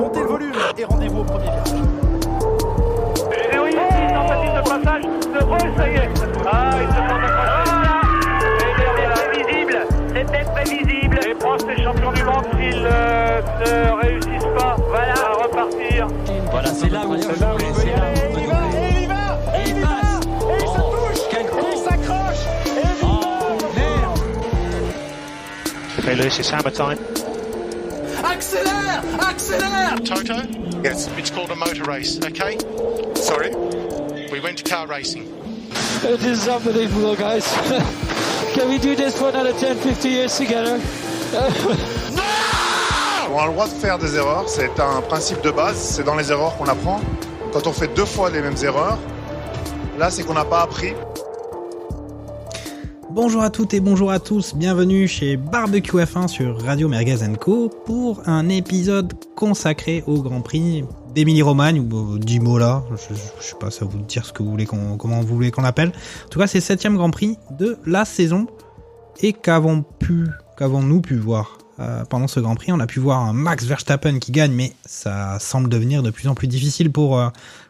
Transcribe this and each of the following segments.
montez le volume et rendez-vous au premier virage. Oui, tentative de passage de Paul, ça y est. Ah, il se tente d'accrocher. C'était prévisible, c'était prévisible. Les proches des champions du monde, s'ils ne réussissent pas, voilà, à repartir. Voilà, c'est là où il peut y aller. Il passe, et il se touche, et il s'accroche, et merde. Okay, Lewis, it's hammer time. accélère. Toto? Yes. It's called a motor race, okay? Sorry? We went to car racing. This is unbelievable, guys. Can we do this for another 10, 50 years together? On a le droit de faire des erreurs, c'est un principe de base, c'est dans les erreurs qu'on apprend. Quand on fait 2 fois les mêmes erreurs, là c'est qu'on n'a pas appris. Bonjour à toutes et bonjour à tous, bienvenue chez Barbecue F1 sur Radio Merguez & Co pour un épisode consacré au Grand Prix d'Émilie-Romagne ou d'Imola, je sais pas, ça vous dire ce que vous voulez, comment vous voulez qu'on l'appelle. En tout cas, c'est le 7e Grand Prix de la saison et qu'avons-nous pu voir pendant ce Grand Prix. On a pu voir un Max Verstappen qui gagne, mais ça semble devenir de plus en plus difficile pour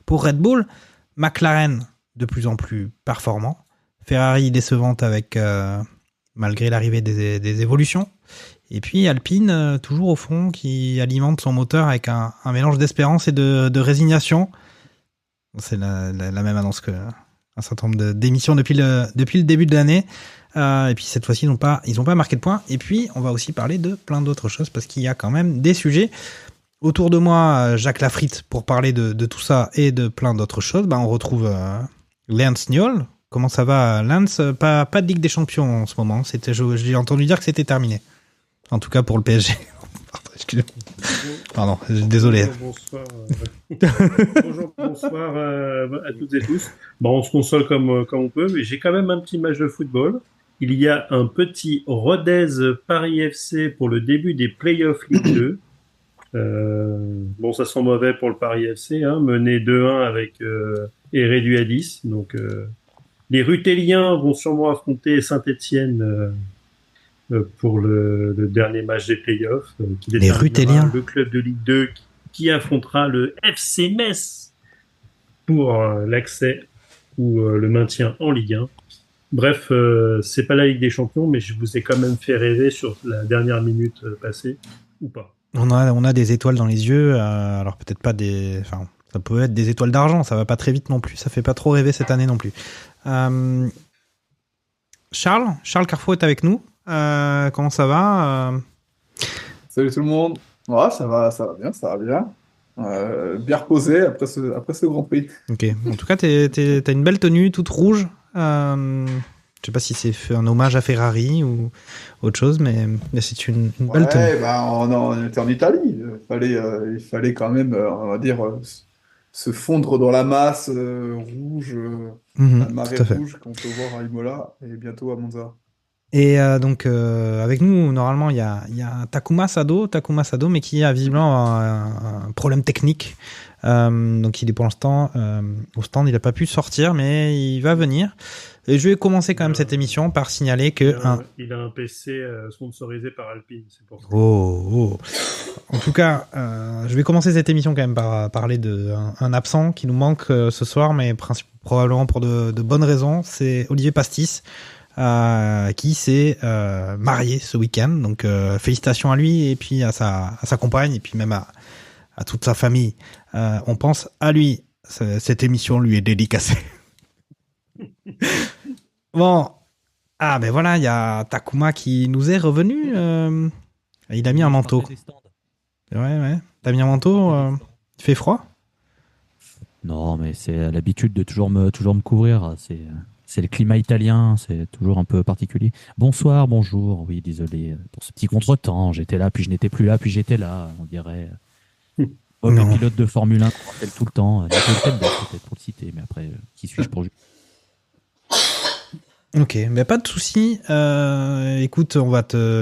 Red Bull. McLaren de plus en plus performant. Ferrari décevante avec malgré l'arrivée des évolutions. Et puis Alpine toujours au fond qui alimente son moteur avec un mélange d'espérance et de résignation. C'est la même annonce que un certain nombre d'émissions depuis le début de l'année. Et puis cette fois-ci ils ont pas marqué de points. Et puis on va aussi parler de plein d'autres choses parce qu'il y a quand même des sujets. Autour de moi, Jacques Lafritte pour parler de tout ça et de plein d'autres choses. On retrouve Lance Niol. Comment ça va, Lance? Pas de Ligue des Champions en ce moment. J'ai entendu dire que c'était terminé. En tout cas pour le PSG. Pardon, désolé. Bonsoir à toutes et tous. On se console comme on peut, mais j'ai quand même un petit match de football. Il y a un petit Rodez Paris FC pour le début des playoffs Ligue 2. Ça sent mauvais pour le Paris FC, mené 2-1 avec et réduit à 10. Donc les Rutéliens vont sûrement affronter Saint-Etienne pour le dernier match des playoffs. Les Rutéliens, le club de Ligue 2 qui affrontera le FC Metz pour l'accès ou le maintien en Ligue 1. Bref, c'est pas la Ligue des Champions, mais je vous ai quand même fait rêver sur la dernière minute passée, ou pas. On a des étoiles dans les yeux, alors peut-être pas des... Enfin, ça peut être des étoiles d'argent, ça va pas très vite non plus, ça fait pas trop rêver cette année non plus. Charles Carrefour est avec nous. Comment ça va Salut tout le monde. Ouais, ça va bien. Bien reposé après ce Grand Prix. Ok. En tout cas, t'as une belle tenue, toute rouge. Je sais pas si c'est un hommage à Ferrari ou autre chose, mais c'est une belle tenue. On était en Italie. Il fallait quand même, on va dire, se fondre dans la masse rouge, la marée rouge qu'on peut voir à Imola et bientôt à Monza. Et donc avec nous normalement il y a Takuma Sado mais qui a visiblement un problème technique. Donc il est pour l'instant au stand, il n'a pas pu sortir mais il va venir. Et je vais commencer quand même cette émission par signaler que il a un PC sponsorisé par Alpine, c'est pour ça. Oh. En tout cas, je vais commencer cette émission quand même par parler d'un absent qui nous manque ce soir, mais probablement pour de bonnes raisons. C'est Olivier Pastis. Qui s'est marié ce week-end, donc félicitations à lui et puis à sa compagne et puis même à toute sa famille. On pense à lui. Cette émission lui est dédicacée. Bon, ben voilà, il y a Takuma qui nous est revenu. Il a mis un manteau. Ouais. T'as mis un manteau. Il fait froid? Non, mais c'est l'habitude de toujours me couvrir. C'est le climat italien, c'est toujours un peu particulier. Bonsoir, bonjour. Oui, désolé pour ce petit contretemps. J'étais là, puis je n'étais plus là, puis j'étais là. On dirait le pilote de Formule 1 qu'on rappelle tout le temps. Peut-être pour le citer, mais après, qui suis-je pour juger? Ok, mais pas de souci. Écoute,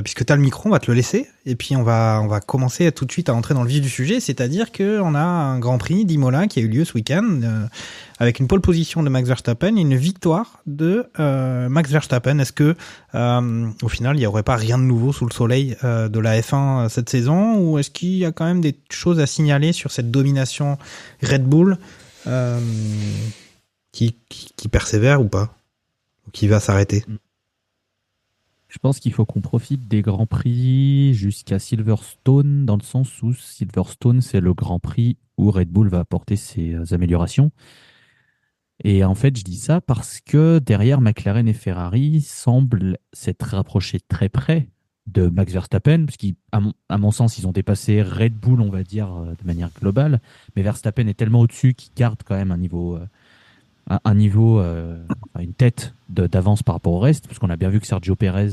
puisque t'as le micro, on va te le laisser, et puis on va commencer tout de suite à entrer dans le vif du sujet, c'est-à-dire que on a un Grand Prix d'Imola qui a eu lieu ce week-end, avec une pole position de Max Verstappen et une victoire de Max Verstappen. Est-ce que, au final, il y aurait pas rien de nouveau sous le soleil de la F1 cette saison, ou est-ce qu'il y a quand même des choses à signaler sur cette domination Red Bull qui persévère ou pas? Qui va s'arrêter? Je pense qu'il faut qu'on profite des Grands Prix jusqu'à Silverstone, dans le sens où Silverstone, c'est le Grand Prix où Red Bull va apporter ses améliorations. Et en fait, je dis ça parce que derrière, McLaren et Ferrari semblent s'être rapprochés très près de Max Verstappen, parce qu'à mon sens, ils ont dépassé Red Bull, on va dire, de manière globale. Mais Verstappen est tellement au-dessus qu'il garde quand même un niveau... une tête d'avance par rapport au reste, parce qu'on a bien vu que Sergio Pérez,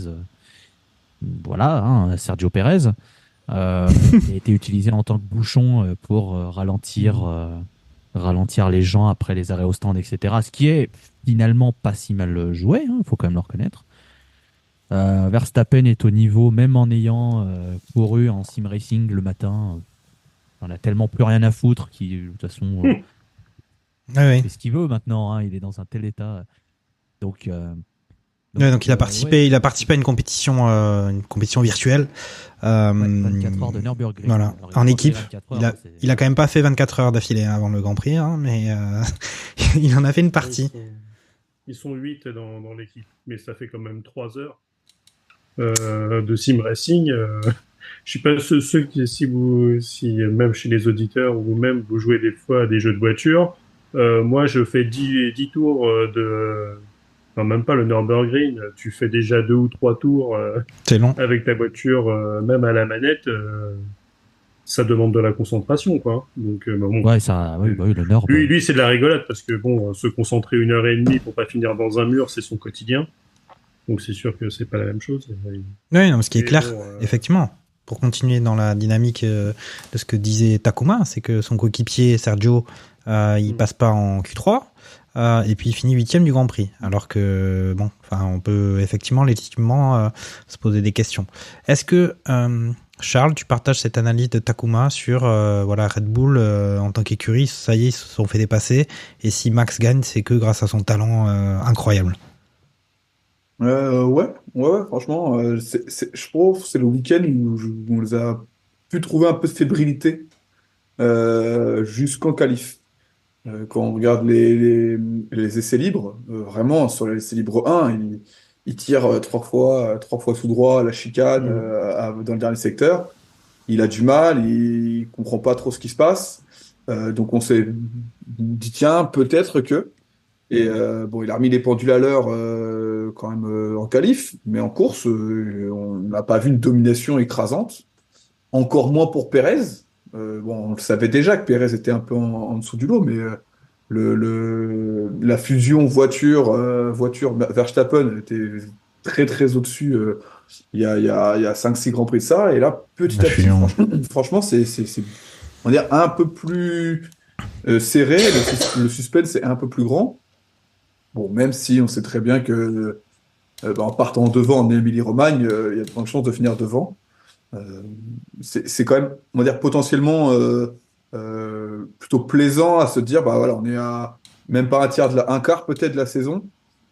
Sergio Pérez a été utilisé en tant que bouchon pour ralentir les gens après les arrêts au stand, etc. Ce qui est finalement pas si mal joué, il faut quand même le reconnaître. Verstappen est au niveau, même en ayant couru en sim racing le matin, on a tellement plus rien à foutre qu'il, de toute façon... Oui. C'est ce qu'il veut maintenant, il est dans un tel état. Donc il a participé à une compétition virtuelle. 24 heures de Nürburgring. Voilà, en équipe. Il a quand même pas fait 24 heures d'affilée avant le Grand Prix, mais il en a fait une partie. Ils sont 8 dans l'équipe, mais ça fait quand même 3 heures de sim racing. Je suis pas ceux qui, si même chez les auditeurs ou même vous jouez des fois à des jeux de voiture. Moi, je fais 10 tours enfin, même pas le Nürburgring. Tu fais déjà 2 ou 3 tours c'est long. Avec ta voiture, même à la manette. Ça demande de la concentration, quoi. Donc, le Nürburgring. Lui, c'est de la rigolade parce que se concentrer 1h30 pour pas finir dans un mur, c'est son quotidien. Donc, c'est sûr que c'est pas la même chose. Oui, non, ce qui est clair, effectivement. Pour continuer dans la dynamique de ce que disait Takuma, c'est que son coéquipier Sergio, il passe pas en Q3 et puis il finit 8e du Grand Prix. Alors que on peut effectivement légitimement se poser des questions. Est-ce que Charles, tu partages cette analyse de Takuma sur Red Bull en tant qu'écurie, ça y est, ils se sont fait dépasser, et si Max gagne, c'est que grâce à son talent incroyable. Ouais, franchement, je trouve que c'est le week-end où on les a pu trouver un peu de fébrilité jusqu'en qualif. Quand on regarde les essais libres, vraiment, sur les essais libres 1, il tire 3 fois tout droit à la chicane dans le dernier secteur. Il a du mal, il comprend pas trop ce qui se passe. Donc on s'est dit, tiens, peut-être que... Et il a remis les pendules à l'heure quand même en qualif, mais en course, on n'a pas vu une domination écrasante. Encore moins pour Pérez. On le savait déjà que Pérez était un peu en dessous du lot, mais la fusion voiture Verstappen était très très au-dessus il y a 5-6 Grands Prix de ça, et là petit à petit, franchement c'est on va dire un peu plus serré, le suspense est un peu plus grand. Bon, même si on sait très bien que en partant devant en Émilie-Romagne, il y a de grandes chances de finir devant. C'est quand même, on va dire, potentiellement plutôt plaisant à se dire, on est à même pas un quart peut-être de la saison,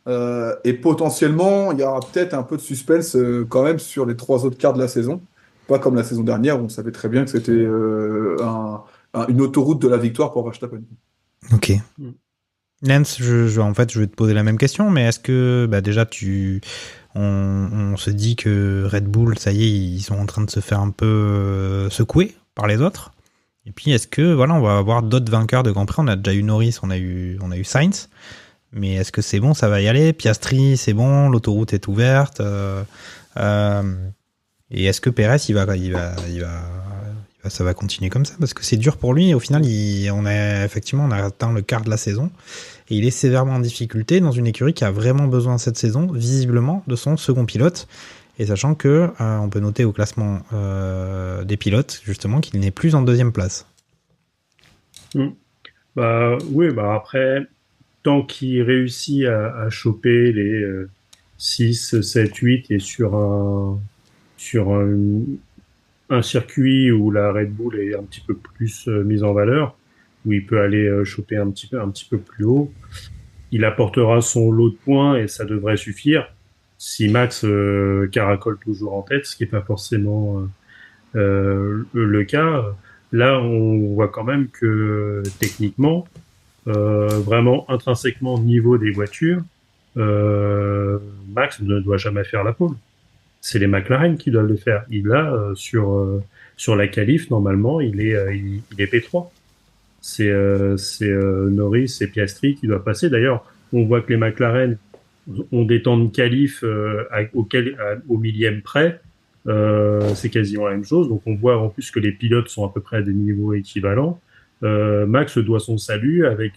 et potentiellement il y aura peut-être un peu de suspense quand même sur les 3 autres quarts de la saison, pas comme la saison dernière où on savait très bien que c'était une autoroute de la victoire pour Verstappen. Ok. Lance, en fait, je vais te poser la même question, mais est-ce que déjà on se dit que Red Bull, ça y est, ils sont en train de se faire un peu secouer par les autres, et puis est-ce que on va avoir d'autres vainqueurs de Grand Prix? On a déjà eu Norris, on a eu Sainz, mais est-ce que c'est bon, ça va y aller? Piastri, c'est bon, l'autoroute est ouverte, et est-ce que Pérez, ça va continuer comme ça, parce que c'est dur pour lui. Au final, on a atteint le quart de la saison et il est sévèrement en difficulté dans une écurie qui a vraiment besoin cette saison, visiblement, de son second pilote. Et sachant que on peut noter au classement des pilotes, justement, qu'il n'est plus en 2e place. Après, tant qu'il réussit à choper 6, 7, 8 et sur un circuit où la Red Bull est un petit peu plus mise en valeur, où il peut aller choper un petit peu plus haut, il apportera son lot de points et ça devrait suffire. Si Max caracole toujours en tête, ce qui n'est pas forcément le cas, là on voit quand même que techniquement, vraiment intrinsèquement au niveau des voitures, Max ne doit jamais faire la pole. C'est les McLaren qui doivent le faire. Il a sur la qualif normalement il est P3. C'est Norris et Piastri qui doivent passer. D'ailleurs, on voit que les McLaren ont des temps de qualif au millième près. C'est quasiment la même chose. Donc on voit en plus que les pilotes sont à peu près à des niveaux équivalents. Max doit son salut avec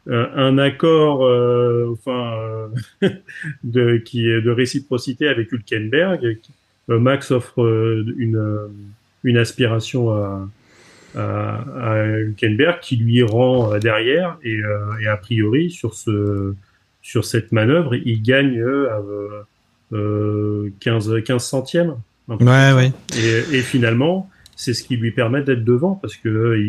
un accord de réciprocité avec Hülkenberg. Max offre une aspiration à Hülkenberg qui lui rend derrière et a priori sur cette manœuvre il gagne 15 centièmes. Ouais. Et finalement c'est ce qui lui permet d'être devant parce que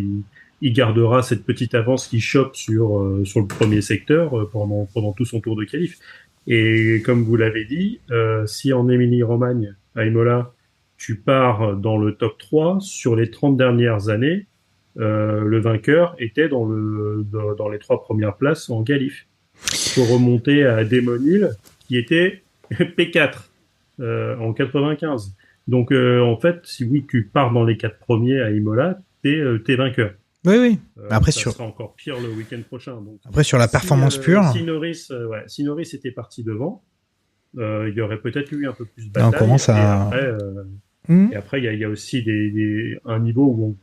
il gardera cette petite avance qu'il chope sur le premier secteur pendant tout son tour de qualif. Et comme vous l'avez dit, si en Émilie-Romagne à Imola tu pars dans le top 3 sur les 30 dernières années, le vainqueur était dans les 3 premières places en qualif. Il faut remonter à Damon Hill qui était P4 en 95. Donc en fait, si oui tu pars dans les 4 premiers à Imola, t'es vainqueur. Oui. Après ça sera encore pire le week-end prochain. Donc, après sur la performance pure. Si Norris était parti devant, il y aurait peut-être eu un peu plus de bataille. On commence à... Et après, il y a aussi un niveau où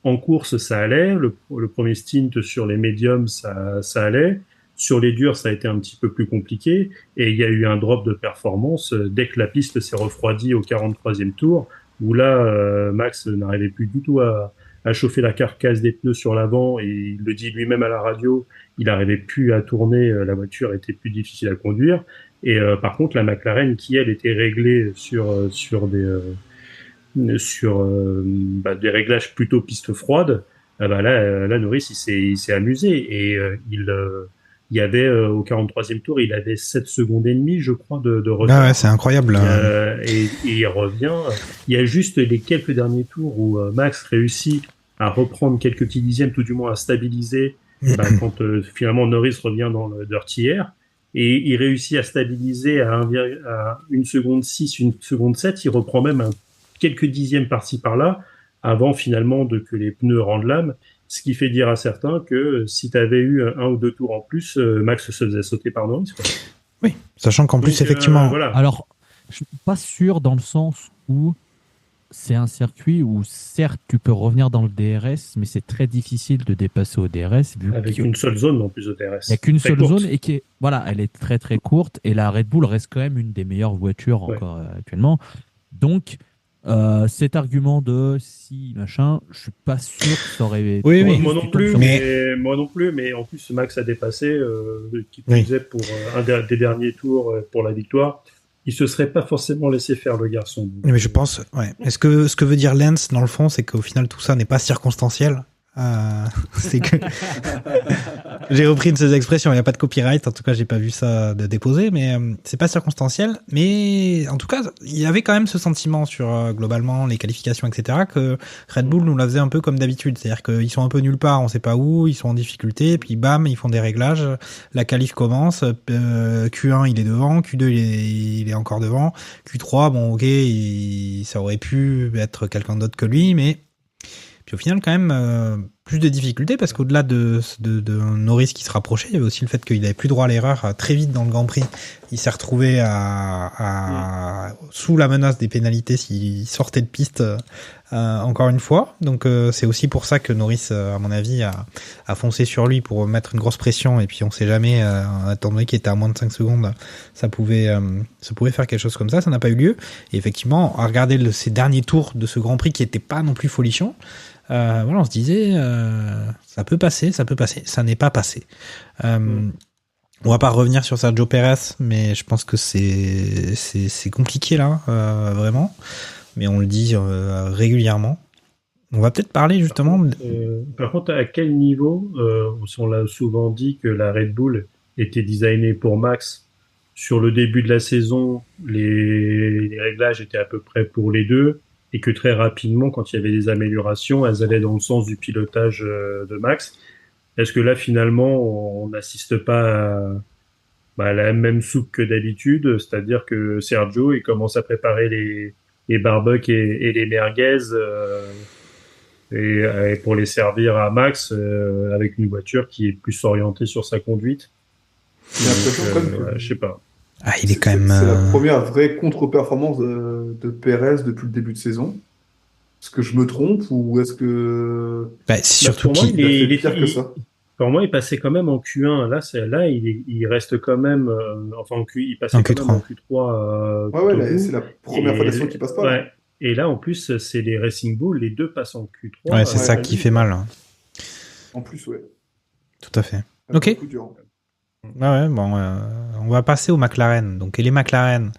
en course ça allait. Le premier stint sur les médiums ça allait. Sur les durs, ça a été un petit peu plus compliqué. Et il y a eu un drop de performance dès que la piste s'est refroidie au 43e tour, où là, Max n'arrivait plus du tout à chauffer la carcasse des pneus sur l'avant. Et il le dit lui-même à la radio, il n'arrivait plus à tourner. La voiture était plus difficile à conduire. Et par contre, la McLaren, qui elle était réglée sur des réglages plutôt piste froide, là Norris il s'est amusé et il y avait au 43e tour il avait 7 secondes et demie je crois de retard. Ouais, c'est incroyable. Et il revient, il y a juste les quelques derniers tours où Max réussit à reprendre quelques petits dixièmes, tout du moins à stabiliser quand finalement Norris revient dans le dirty air. Et il réussit à stabiliser à 1 seconde 6, 1 seconde 7. Il reprend même quelques dixièmes par-ci par-là avant finalement que les pneus rendent l'âme. Ce qui fait dire à certains que si tu avais eu 1 ou 2 tours en plus, Max se faisait sauter par Norris. Oui, sachant qu'en plus, effectivement... Voilà. Alors, je suis pas sûr dans le sens où c'est un circuit où certes tu peux revenir dans le DRS, mais c'est très difficile de dépasser au DRS. Avec une seule zone en plus de DRS. Il n'y a qu'une seule zone et elle est très très courte et la Red Bull reste quand même une des meilleures voitures encore actuellement. Donc cet argument de si machin, je suis pas sûr que ça aurait. Oui, moi non plus, mais en plus Max a dépassé qui faisait pour un des derniers tours pour la victoire. Il se serait pas forcément laissé faire le garçon. Mais je pense, Est-ce que ce que veut dire Lance dans le fond, c'est qu'au final tout ça n'est pas circonstanciel. C'est que j'ai repris une de ces expressions, il n'y a pas de copyright, en tout cas j'ai pas vu ça de déposer, mais c'est pas circonstanciel, mais en tout cas il y avait quand même ce sentiment sur globalement les qualifications etc, que Red Bull nous la faisait un peu comme d'habitude, c'est-à-dire qu'ils sont un peu nulle part, on sait pas où, ils sont en difficulté, puis bam ils font des réglages, la qualif commence, Q1 il est devant, Q2 il est encore devant, Q3 bon ok ça aurait pu être quelqu'un d'autre que lui, mais puis au final, quand même, plus de difficultés parce qu'au-delà de Norris qui se rapprochait, il y avait aussi le fait qu'il n'avait plus droit à l'erreur très vite dans le Grand Prix. Il s'est retrouvé sous la menace des pénalités s'il sortait de piste encore une fois. Donc c'est aussi pour ça que Norris, à mon avis, a foncé sur lui pour mettre une grosse pression. Et puis on sait jamais, étant donné qu'il était à moins de 5 secondes, ça pouvait faire quelque chose comme ça. Ça n'a pas eu lieu. Et effectivement, à regarder ces derniers tours de ce Grand Prix qui n'était pas non plus folichon, on se disait ça peut passer, ça n'est pas passé. On va pas revenir sur Sergio Pérez, mais je pense que c'est compliqué là, vraiment. Mais on le dit régulièrement. On va peut-être parler justement. Par contre, à quel niveau, on l'a souvent dit que la Red Bull était designée pour Max. Sur le début de la saison, les réglages étaient à peu près pour les deux, et que très rapidement, quand il y avait des améliorations, elles allaient dans le sens du pilotage de Max. Est-ce que là, finalement, on n'assiste pas à la même soupe que d'habitude, c'est-à-dire que Sergio, il commence à préparer les barbecues et les merguez et pour les servir à Max avec une voiture qui est plus orientée sur sa conduite. J'ai l'impression quand même que je sais pas. Ah, il est quand même. C'est la première vraie contre-performance de Pérez depuis le début de saison. Est-ce que je me trompe ou est-ce que surtout pour moi, il est pire que ça? Pour moi, il passait quand même en Q1. Là, il reste quand même, il passait quand même en Q3. Ouais, c'est la première fois de la saison qu'il passe pas. Ouais. Et là, en plus, c'est les Racing Bull, les deux passent en Q3. Ouais, c'est ça qui fait mal. Hein. En plus, ouais. Tout à fait. Ok. Ouais, bon, on va passer aux McLaren. Donc, et les McLaren,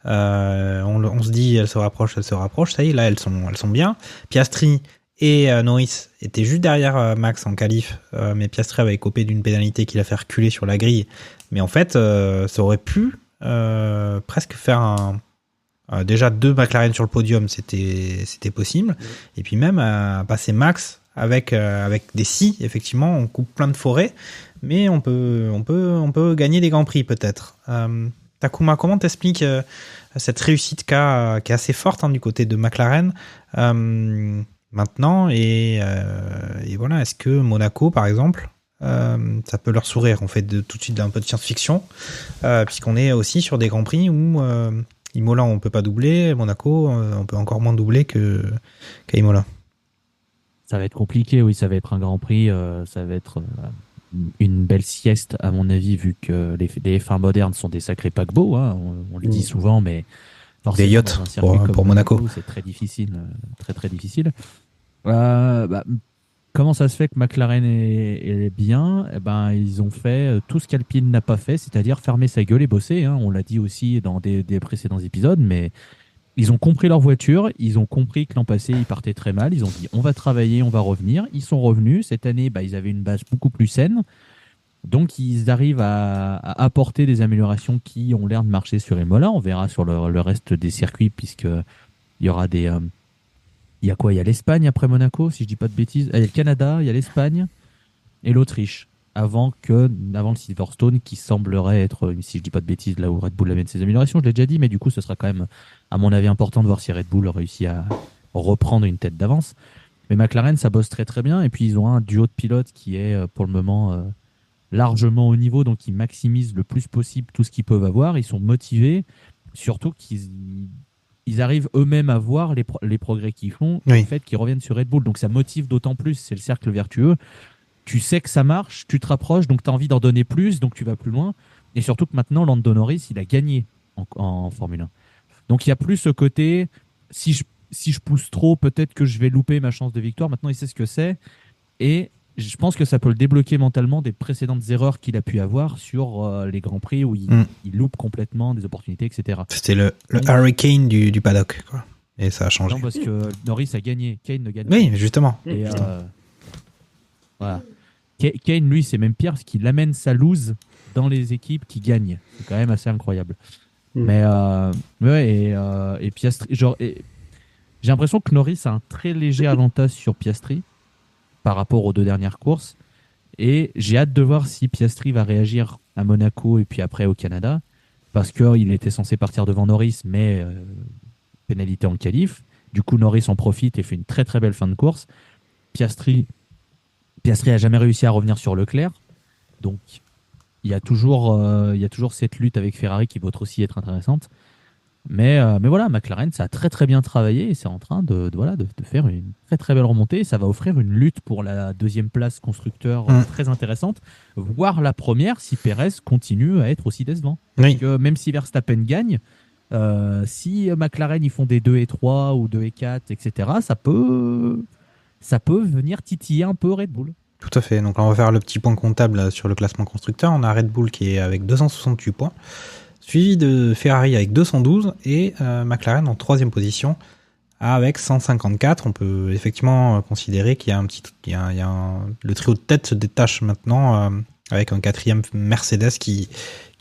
on se dit, elles se rapprochent. Ça y est, là, elles sont bien. Piastri et Norris étaient juste derrière Max en qualif, mais Piastri avait écopé d'une pénalité qui l'a fait reculer sur la grille. Mais en fait, ça aurait pu presque faire déjà 2 McLaren sur le podium, c'était possible. Et puis même passer Max avec des scies, effectivement, on coupe plein de forêts, mais on peut gagner des grands prix peut-être. Takuma, comment t'expliques cette réussite qui est assez forte du côté de McLaren maintenant et voilà, est-ce que Monaco par exemple ça peut leur sourire? On fait tout de suite un peu de science-fiction puisqu'on est aussi sur des grands prix où Imola on peut pas doubler, Monaco on peut encore moins doubler qu'à Imola. Ça va être compliqué, oui, ça va être un grand prix, ça va être une belle sieste à mon avis, vu que les F1 modernes sont des sacrés paquebots, hein, on le dit souvent, mais des yachts pour Monaco, c'est très difficile, très très difficile. Comment ça se fait que McLaren est bien? Ils ont fait tout ce qu'Alpine n'a pas fait, c'est-à-dire fermer sa gueule et bosser, hein. On l'a dit aussi dans des précédents épisodes, mais ils ont compris leur voiture, ils ont compris que l'an passé, ils partaient très mal, ils ont dit on va travailler, on va revenir. Ils sont revenus, cette année, ils avaient une base beaucoup plus saine, donc ils arrivent à apporter des améliorations qui ont l'air de marcher sur Imola. On verra sur le reste des circuits, puisqu'il y aura des... Il y a quoi? Il y a l'Espagne après Monaco, si je dis pas de bêtises. Il y a le Canada, il y a l'Espagne et l'Autriche, avant le Silverstone, qui semblerait être, si je dis pas de bêtises, là où Red Bull amène ses améliorations, je l'ai déjà dit, mais du coup ce sera quand même, à mon avis, important de voir si Red Bull réussit à reprendre une tête d'avance. Mais McLaren, ça bosse très très bien, et puis ils ont un duo de pilotes qui est pour le moment largement au niveau, donc ils maximisent le plus possible tout ce qu'ils peuvent avoir. Ils sont motivés, surtout qu'ils arrivent eux-mêmes à voir les progrès qu'ils font, le fait qu'ils reviennent sur Red Bull, donc ça motive d'autant plus, c'est le cercle vertueux. Tu sais que ça marche, tu te rapproches, donc tu as envie d'en donner plus, donc tu vas plus loin. Et surtout que maintenant, Lando Norris, il a gagné en Formule 1. Donc il n'y a plus ce côté, si je pousse trop, peut-être que je vais louper ma chance de victoire. Maintenant, il sait ce que c'est. Et je pense que ça peut le débloquer mentalement des précédentes erreurs qu'il a pu avoir sur les Grands Prix où il loupe complètement des opportunités, etc. C'était le hurricane du paddock, quoi. Et ça a changé. Non, parce que Norris a gagné, Kane ne gagne pas. Oui, justement. Et voilà. Kane, lui, c'est même pire parce qu'il amène sa loose dans les équipes qui gagnent. C'est quand même assez incroyable. Mais et Piastri, j'ai l'impression que Norris a un très léger avantage sur Piastri par rapport aux 2 dernières courses. Et j'ai hâte de voir si Piastri va réagir à Monaco et puis après au Canada, parce qu'il était censé partir devant Norris, mais pénalité en qualif. Du coup, Norris en profite et fait une très très belle fin de course. Piastri a jamais réussi à revenir sur Leclerc, donc il y a toujours cette lutte avec Ferrari qui va aussi être intéressante. Mais voilà, McLaren, ça a très très bien travaillé et c'est en train de faire une très très belle remontée. Ça va offrir une lutte pour la 2e place constructeur très intéressante, voire la première si Perez continue à être aussi décevant. Parce que même si Verstappen gagne, si McLaren ils font des 2 et 3 ou 2 et 4, etc., ça peut venir titiller un peu Red Bull. Tout à fait. Donc là, on va faire le petit point comptable sur le classement constructeur. On a Red Bull qui est avec 268 points, suivi de Ferrari avec 212 et McLaren en 3e position avec 154. On peut effectivement considérer qu'il y a le trio de tête se détache maintenant avec un 4e Mercedes qui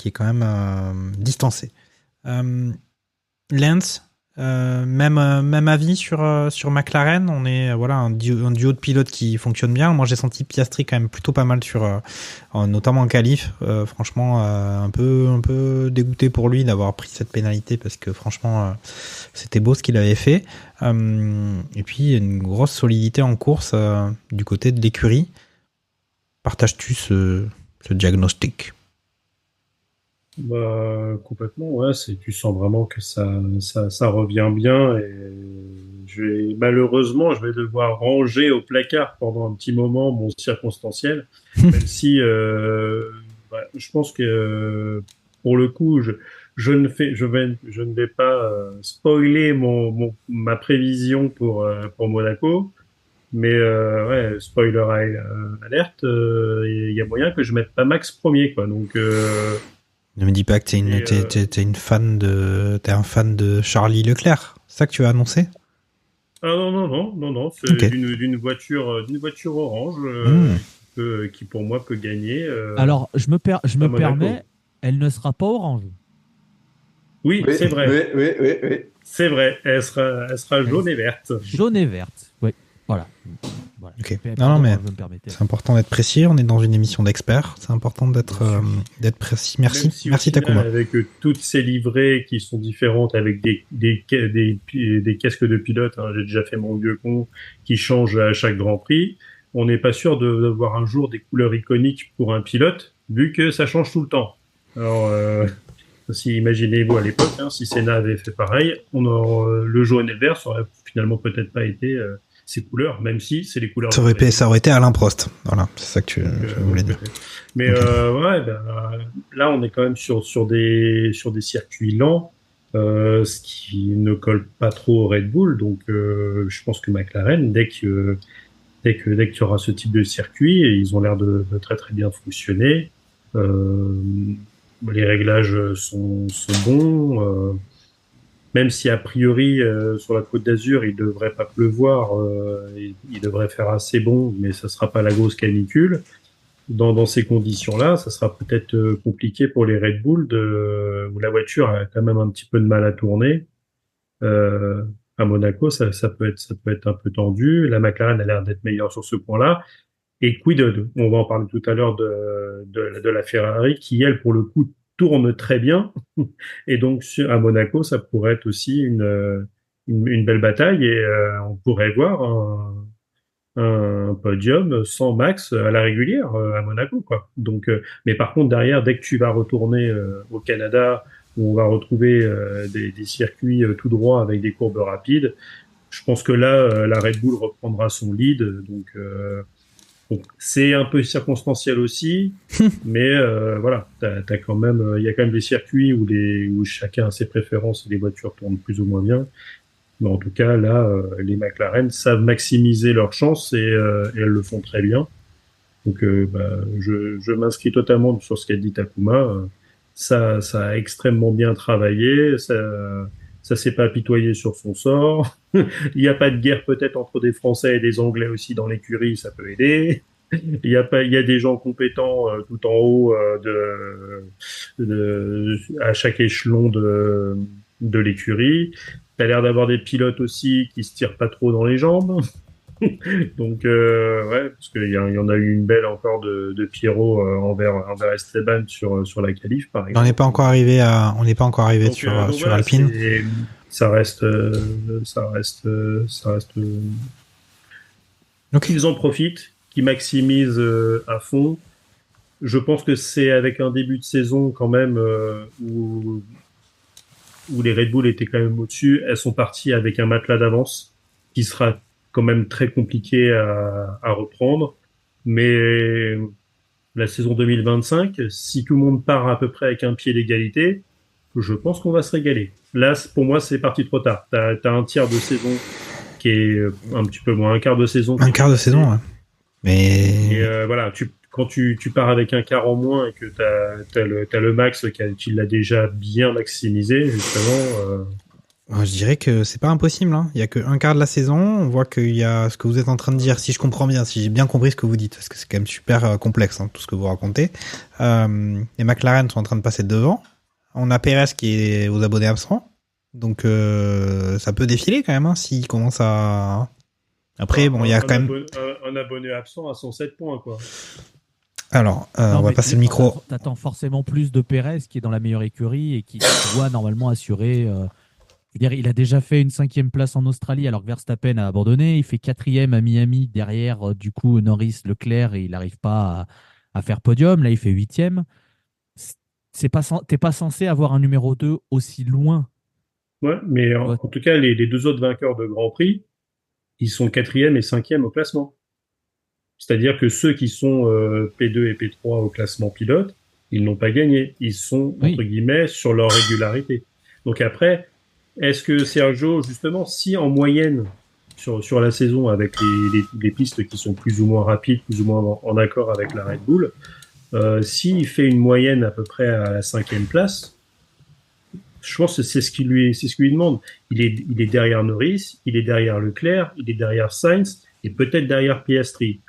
est quand même distancé. Lance, même avis sur McLaren. On est un duo de pilotes qui fonctionne bien. Moi j'ai senti Piastri quand même plutôt pas mal notamment en qualif. Franchement un peu dégoûté pour lui d'avoir pris cette pénalité parce que franchement c'était beau ce qu'il avait fait. Et puis une grosse solidité en course du côté de l'écurie. Partages-tu ce diagnostic? Complètement, ouais. Tu sens vraiment que ça revient bien et malheureusement, je vais devoir ranger au placard pendant un petit moment mon circonstanciel, même si, je pense que pour le coup, je ne vais pas spoiler ma prévision pour Monaco. Mais spoiler alerte, il y a moyen que je mette pas Max premier, quoi. Donc ne me dis pas que t'es un fan de Charlie Leclerc. C'est ça que tu as annoncé? Ah non, c'est okay. d'une voiture orange qui pour moi peut gagner. Alors je me permets, elle ne sera pas orange. Oui, c'est vrai. Oui. C'est vrai, elle sera jaune et verte. Jaune et verte, oui. Voilà. Okay. Non, mais c'est important d'être précis. On est dans une émission d'experts. C'est important d'être précis. Merci, merci Takuma. Avec toutes ces livrées qui sont différentes, avec des casques de pilote. J'ai déjà fait mon vieux con qui change à chaque Grand Prix. On n'est pas sûr d'avoir un jour des couleurs iconiques pour un pilote, vu que ça change tout le temps. Alors, imaginez-vous à l'époque, si Senna avait fait pareil, le jaune et le vert, ça aurait finalement peut-être pas été ces couleurs, même si c'est les couleurs. Ça aurait été Alain Prost. Voilà, c'est ça que tu voulais dire. Mais là, on est quand même sur des circuits lents, ce qui ne colle pas trop au Red Bull. Donc, je pense que McLaren, dès qu'il y aura ce type de circuit, ils ont l'air de très très bien fonctionner. Les réglages sont bons. Même si a priori sur la Côte d'Azur il devrait pas pleuvoir, il devrait faire assez bon, mais ça sera pas la grosse canicule. Dans ces conditions-là, ça sera peut-être compliqué pour les Red Bull où la voiture a quand même un petit peu de mal à tourner. À Monaco, ça peut être un peu tendu. La McLaren a l'air d'être meilleure sur ce point-là. Et on va en parler tout à l'heure de la Ferrari qui, elle, pour le coup, tourne très bien. Et donc, à Monaco, ça pourrait être aussi une belle bataille et on pourrait voir un podium sans Max à la régulière à Monaco, quoi. Donc, mais par contre, derrière, dès que tu vas retourner au Canada, où on va retrouver des circuits tout droits avec des courbes rapides, je pense que là, la Red Bull reprendra son lead. Donc, c'est un peu circonstanciel aussi, mais voilà, t'as quand même, il y a quand même des circuits où chacun a ses préférences et les voitures tournent plus ou moins bien. Mais en tout cas, là, les McLaren savent maximiser leurs chances et elles le font très bien. Donc, je m'inscris totalement sur ce qu'a dit Takuma. Ça a extrêmement bien travaillé. Ça s'est pas apitoyé sur son sort. Il n'y a pas de guerre peut-être entre des Français et des Anglais aussi dans l'écurie, ça peut aider. Il y a des gens compétents tout en haut à chaque échelon de l'écurie. T'as l'air d'avoir des pilotes aussi qui se tirent pas trop dans les jambes. Donc parce qu'il y en a eu une belle encore de Pierrot envers Esteban sur la qualif par exemple. On n'est pas encore arrivé donc, sur voilà, Alpine. Ça reste. Okay. Qu'ils en profitent, qu'ils maximisent à fond. Je pense que c'est avec un début de saison quand même où les Red Bull étaient quand même au-dessus. Elles sont parties avec un matelas d'avance qui sera quand même très compliqué à reprendre. Mais la saison 2025, si tout le monde part à peu près avec un pied d'égalité, je pense qu'on va se régaler. Là, pour moi, c'est parti trop tard. T'as un tiers de saison qui est un petit peu moins, un quart de saison. Un quart de saison, ouais. Mais voilà, quand tu pars avec un quart en moins et que t'as le max qui l'a déjà bien maximisé, justement. Je dirais que c'est pas impossible. Hein. Il y a que un quart de la saison. On voit qu'il y a ce que vous êtes en train de dire. Si je comprends bien, si j'ai bien compris ce que vous dites, parce que c'est quand même super complexe tout ce que vous racontez. Les McLaren sont en train de passer devant. On a Perez qui est aux abonnés absents. Donc ça peut défiler quand même s'il commence à... Après, bon, il y a quand même... Un abonné absent à 107 points, quoi. Alors, on va passer le micro. T'attends forcément plus de Perez qui est dans la meilleure écurie et qui doit normalement assurer... je veux dire, il a déjà fait une 5e place en Australie alors que Verstappen a abandonné. Il fait 4e à Miami derrière, du coup, Norris, Leclerc et il n'arrive pas à faire podium. Là, il fait 8e. T'es pas censé avoir un numéro 2 aussi loin. Ouais, mais en tout cas, les deux autres vainqueurs de Grand Prix, ils sont 4e et 5e au classement. C'est-à-dire que ceux qui sont P2 et P3 au classement pilote, ils n'ont pas gagné. Ils sont, entre guillemets, sur leur régularité. Donc après, est-ce que Sergio, justement, si en moyenne, sur la saison, avec les pistes qui sont plus ou moins rapides, plus ou moins en accord avec la Red Bull, s'il fait une moyenne à peu près à la 5e place, je pense que c'est ce qu'il lui demande. Il est derrière Norris, il est derrière Leclerc, il est derrière Sainz et peut-être derrière Piastri.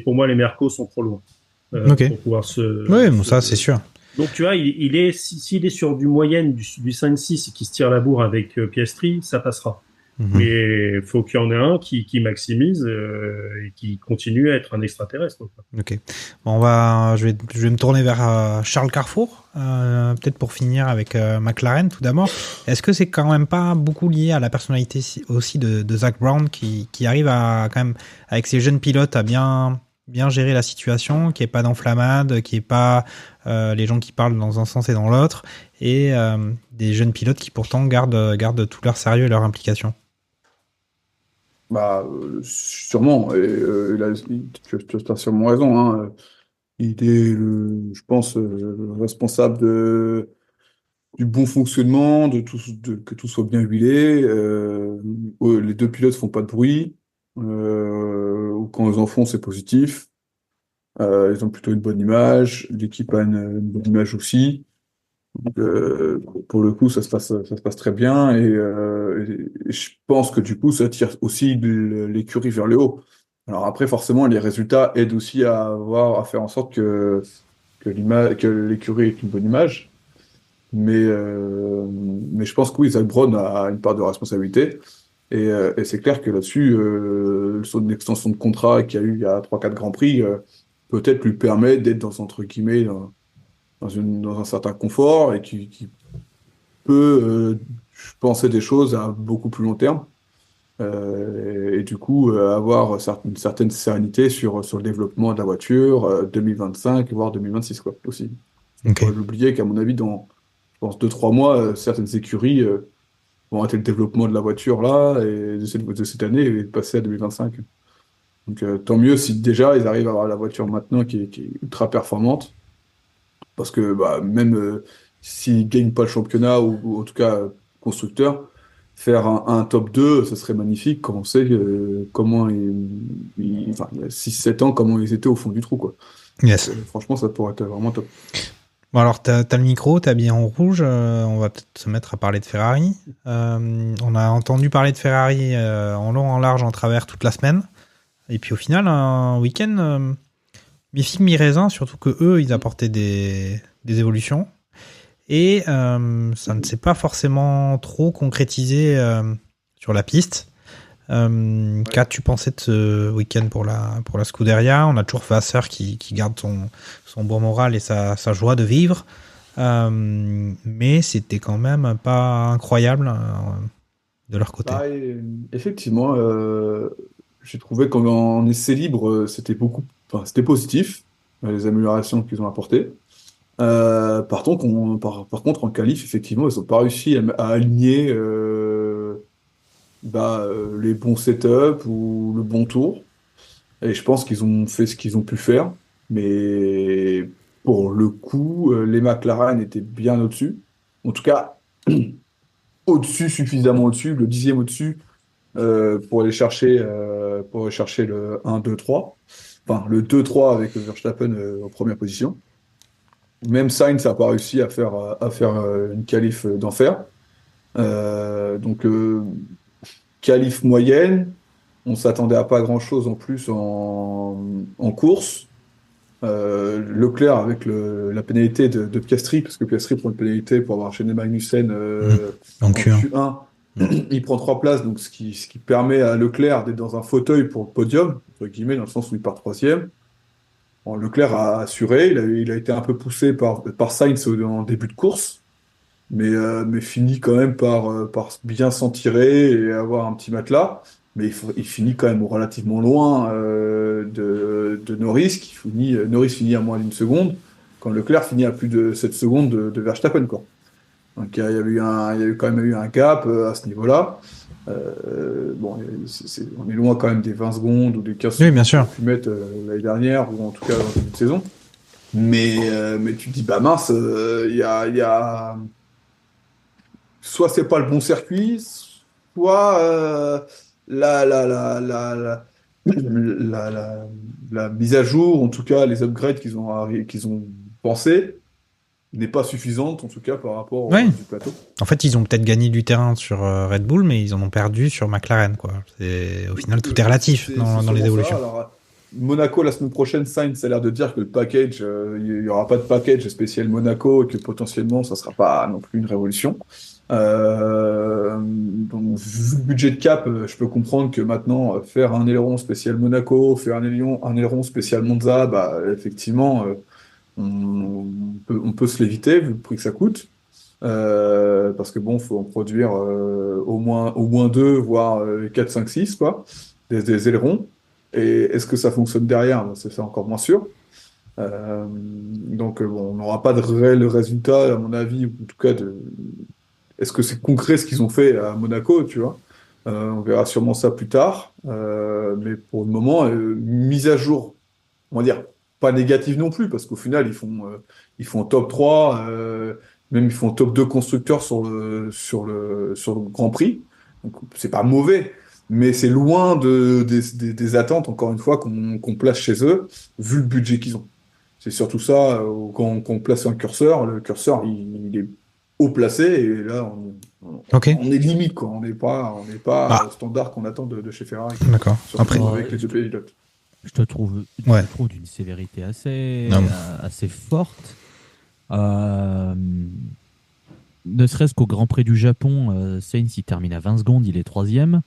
Pour moi, les Mercos sont trop loin pour pouvoir Oui, bon, ça c'est sûr. Donc tu vois, s'il est sur du moyenne du 5-6 et qui se tire la bourre avec Piastri, ça passera. Mais il faut qu'il y en ait un qui maximise et qui continue à être un extraterrestre. Ok. Bon, je vais me tourner vers Charles Carrefour, peut-être pour finir avec McLaren tout d'abord. Est-ce que c'est quand même pas beaucoup lié à la personnalité aussi de Zak Brown qui arrive à quand même avec ses jeunes pilotes à bien gérer la situation, qui est pas d'enflammade, qui est pas les gens qui parlent dans un sens et dans l'autre, et des jeunes pilotes qui pourtant gardent tout leur sérieux et leur implication. Bah, sûrement. Et tu as sûrement raison. Hein. Il est, je pense, responsable du bon fonctionnement, que tout soit bien huilé. Les deux pilotes font pas de bruit. Ou quand ils en font, c'est positif. Ils ont plutôt une bonne image. L'équipe a une bonne image aussi. Donc, pour le coup, ça se passe très bien et je pense que du coup, ça tire aussi l'écurie vers le haut. Alors après, forcément, les résultats aident aussi à faire en sorte que l'écurie ait une bonne image. Mais je pense que oui, Zak Brown a une part de responsabilité et c'est clair que là-dessus, son extension de contrat qu'il y a eu il y a 3-4 Grands Prix peut-être lui permet d'être entre guillemets dans un certain confort et qui peut penser des choses à beaucoup plus long terme et du coup avoir une certaine sérénité sur le développement de la voiture 2025 voire 2026 quoi aussi. On peut l'oublier qu'à mon avis dans je pense 2-3 mois certaines écuries vont arrêter le développement de la voiture là et de cette année et passer à 2025. Donc tant mieux si déjà ils arrivent à avoir la voiture maintenant qui est ultra performante. Parce que même s'ils ne gagnent pas le championnat, ou en tout cas constructeur, faire un top 2, ce serait magnifique quand on sait comment il y a 6-7 ans, comment ils étaient au fond du trou. Quoi. Yes. Franchement, ça pourrait être vraiment top. Bon alors, t'as le micro, t'as bien en rouge, on va peut-être se mettre à parler de Ferrari. On a entendu parler de Ferrari en long, en large, en travers toute la semaine. Et puis au final, un week-end... mi-figue, mi-raisin, surtout que eux, ils apportaient des évolutions. Et ça ne s'est pas forcément trop concrétisé sur la piste. Qu'as-tu pensé de ce week-end pour la Scuderia ? On a toujours Vasseur qui garde son bon moral et sa joie de vivre. Mais c'était quand même pas incroyable de leur côté. Effectivement, j'ai trouvé qu'en essai libre, c'était positif, les améliorations qu'ils ont apportées. Par contre, en qualif, effectivement, ils n'ont pas réussi à aligner les bons setups ou le bon tour. Et je pense qu'ils ont fait ce qu'ils ont pu faire. Mais pour le coup, les McLaren étaient bien au-dessus. En tout cas, suffisamment au-dessus, le 10e au-dessus pour aller chercher le 1, 2, 3. le 2-3 avec Verstappen en première position. Même Sainz n'a pas réussi à faire une qualif d'enfer. Donc, qualif moyenne, on s'attendait à pas grand-chose en plus en course. Leclerc avec la pénalité de Piastri, parce que Piastri prend une pénalité pour avoir enchaîné Magnussen en Q1. Il prend 3 places, donc ce qui permet à Leclerc d'être dans un fauteuil pour le podium, entre guillemets, dans le sens où il part 3e. Bon, Leclerc a assuré, il a été un peu poussé par Sainz en début de course, mais finit quand même par bien s'en tirer et avoir un petit matelas. Mais il finit quand même relativement loin de Norris, Norris finit à moins d'1 seconde, quand Leclerc finit à plus de 7 secondes de Verstappen, quoi. Donc il y a quand même eu un gap à ce niveau-là. On est loin quand même des 20 secondes ou des 15 secondes bien sûr. qu'on a pu mettre l'année dernière, ou en tout cas dans une saison. Mais tu te dis, bah mince, il y a... Soit c'est pas le bon circuit, soit la mise à jour, en tout cas les upgrades qu'ils ont pensé, n'est pas suffisante, en tout cas par rapport au du plateau. En fait, ils ont peut-être gagné du terrain sur Red Bull, mais ils en ont perdu sur McLaren, quoi. Au final, tout est relatif dans les évolutions. Alors, Monaco, la semaine prochaine, Sainz a l'air de dire que le package, il n'y aura pas de package spécial Monaco et que potentiellement, ça ne sera pas non plus une révolution. Donc, vu le budget de cap, je peux comprendre que maintenant, faire un aileron spécial Monaco, faire un aileron spécial Monza, bah, effectivement, on peut se l'éviter vu le prix que ça coûte. Parce que bon, faut en produire au moins 2, voire 4, 5, 6, quoi, des ailerons. Et est-ce que ça fonctionne derrière? C'est encore moins sûr. Donc on n'aura pas de réel résultat, à mon avis, ou en tout cas est-ce que c'est concret ce qu'ils ont fait à Monaco, tu vois? On verra sûrement ça plus tard. Mais pour le moment, mise à jour, on va dire, pas négative non plus, parce qu'au final, ils font top 3, même ils font top 2 constructeurs sur le Grand Prix. Donc, c'est pas mauvais, mais c'est loin des attentes, encore une fois, qu'on place chez eux, vu le budget qu'ils ont. C'est surtout ça, quand on place un curseur, le curseur, il est haut placé, et là, on est limite, quoi. On n'est pas au standard qu'on attend de chez Ferrari. D'accord. Après, avec les deux pilotes. Je te trouve d'une sévérité assez forte. Ne serait-ce qu'au Grand Prix du Japon, Sainz il termine à 20 secondes, il est 3e.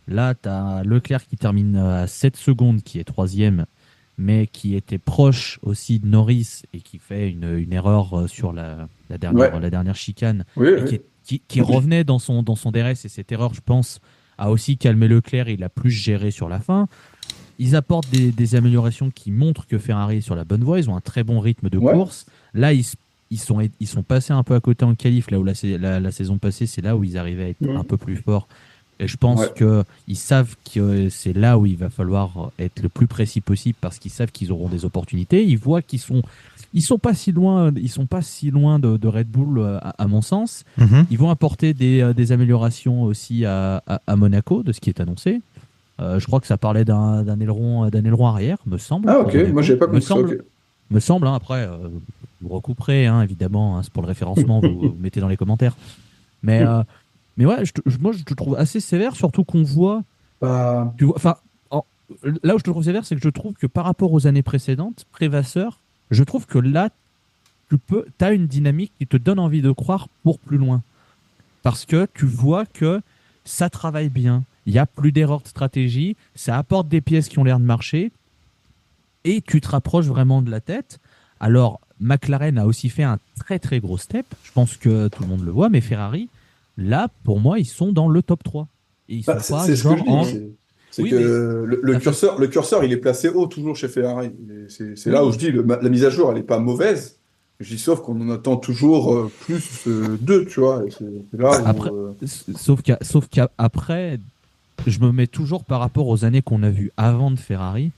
Là, tu as Leclerc qui termine à 7 secondes, qui est 3e, mais qui était proche aussi de Norris et qui fait une erreur sur la dernière chicane, qui revenait dans son DRS, et cette erreur, je pense, a aussi calmé Leclerc, il a plus géré sur la fin. Ils apportent des améliorations qui montrent que Ferrari est sur la bonne voie. Ils ont un très bon rythme de course. Là, ils sont passés un peu à côté en qualif, là où la saison passée, c'est là où ils arrivaient à être un peu plus forts. Et je pense qu'ils savent que c'est là où il va falloir être le plus précis possible, parce qu'ils savent qu'ils auront des opportunités. Ils voient qu'ils sont pas si loin de Red Bull, à mon sens. Ils vont apporter des améliorations aussi à Monaco, de ce qui est annoncé. Je crois que ça parlait d'un aileron arrière, me semble. Ah ok, moi j'avais pas compris ça. Me semble, hein, après, vous recouperez, hein, évidemment, hein, c'est pour le référencement, vous mettez dans les commentaires. Mais ouais, moi je te trouve assez sévère, surtout qu'on voit... là où je te trouve sévère, c'est que je trouve que par rapport aux années précédentes, Prévasseur, je trouve que là, tu as une dynamique qui te donne envie de croire pour plus loin. Parce que tu vois que ça travaille bien. Il n'y a plus d'erreurs de stratégie, ça apporte des pièces qui ont l'air de marcher, et tu te rapproches vraiment de la tête. Alors, McLaren a aussi fait un très très gros step, je pense que tout le monde le voit, mais Ferrari, là, pour moi, ils sont dans le top 3. Et ils sont pas c'est ce que je dis, c'est que le curseur, il est placé haut toujours chez Ferrari. C'est là où je dis, la mise à jour, elle n'est pas mauvaise. Je dis, sauf qu'on en attend toujours plus d'eux, tu vois. Et c'est là après, sauf qu'après, je me mets toujours par rapport aux années qu'on a vues avant de Ferrari,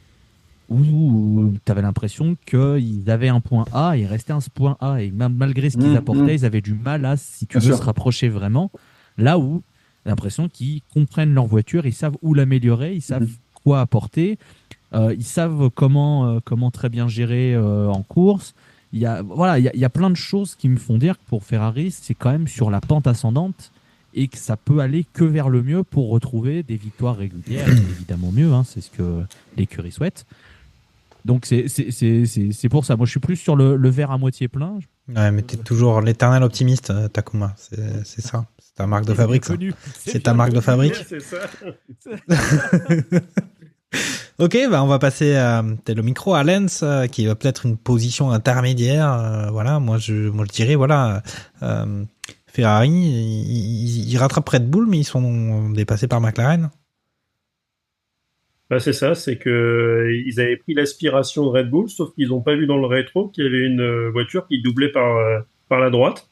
où tu avais l'impression qu'ils avaient un point A, et il restait un point A, et même malgré ce qu'ils apportaient, ils avaient du mal à, si tu veux, se rapprocher vraiment. Là où l'impression qu'ils comprennent leur voiture, ils savent où l'améliorer, ils savent quoi apporter. Ils savent comment très bien gérer en course. Il y a plein de choses qui me font dire que pour Ferrari, c'est quand même sur la pente ascendante et que ça peut aller que vers le mieux pour retrouver des victoires régulières. Évidemment mieux, hein, c'est ce que l'écurie souhaite. Donc c'est pour ça. Moi, je suis plus sur le verre à moitié plein. Ouais, mais t'es toujours l'éternel optimiste, Takuma. C'est ça. C'est ta marque de fabrique, ça. C'est ta marque de fabrique. C'est ça. Ok, on va passer peut-être le micro à Lens, qui va peut-être une position intermédiaire. Voilà, moi je dirais, voilà, Ferrari, ils rattrapent Red Bull, mais ils sont dépassés par McLaren. Bah c'est ça, c'est que ils avaient pris l'aspiration de Red Bull, sauf qu'ils n'ont pas vu dans le rétro qu'il y avait une voiture qui doublait par la droite.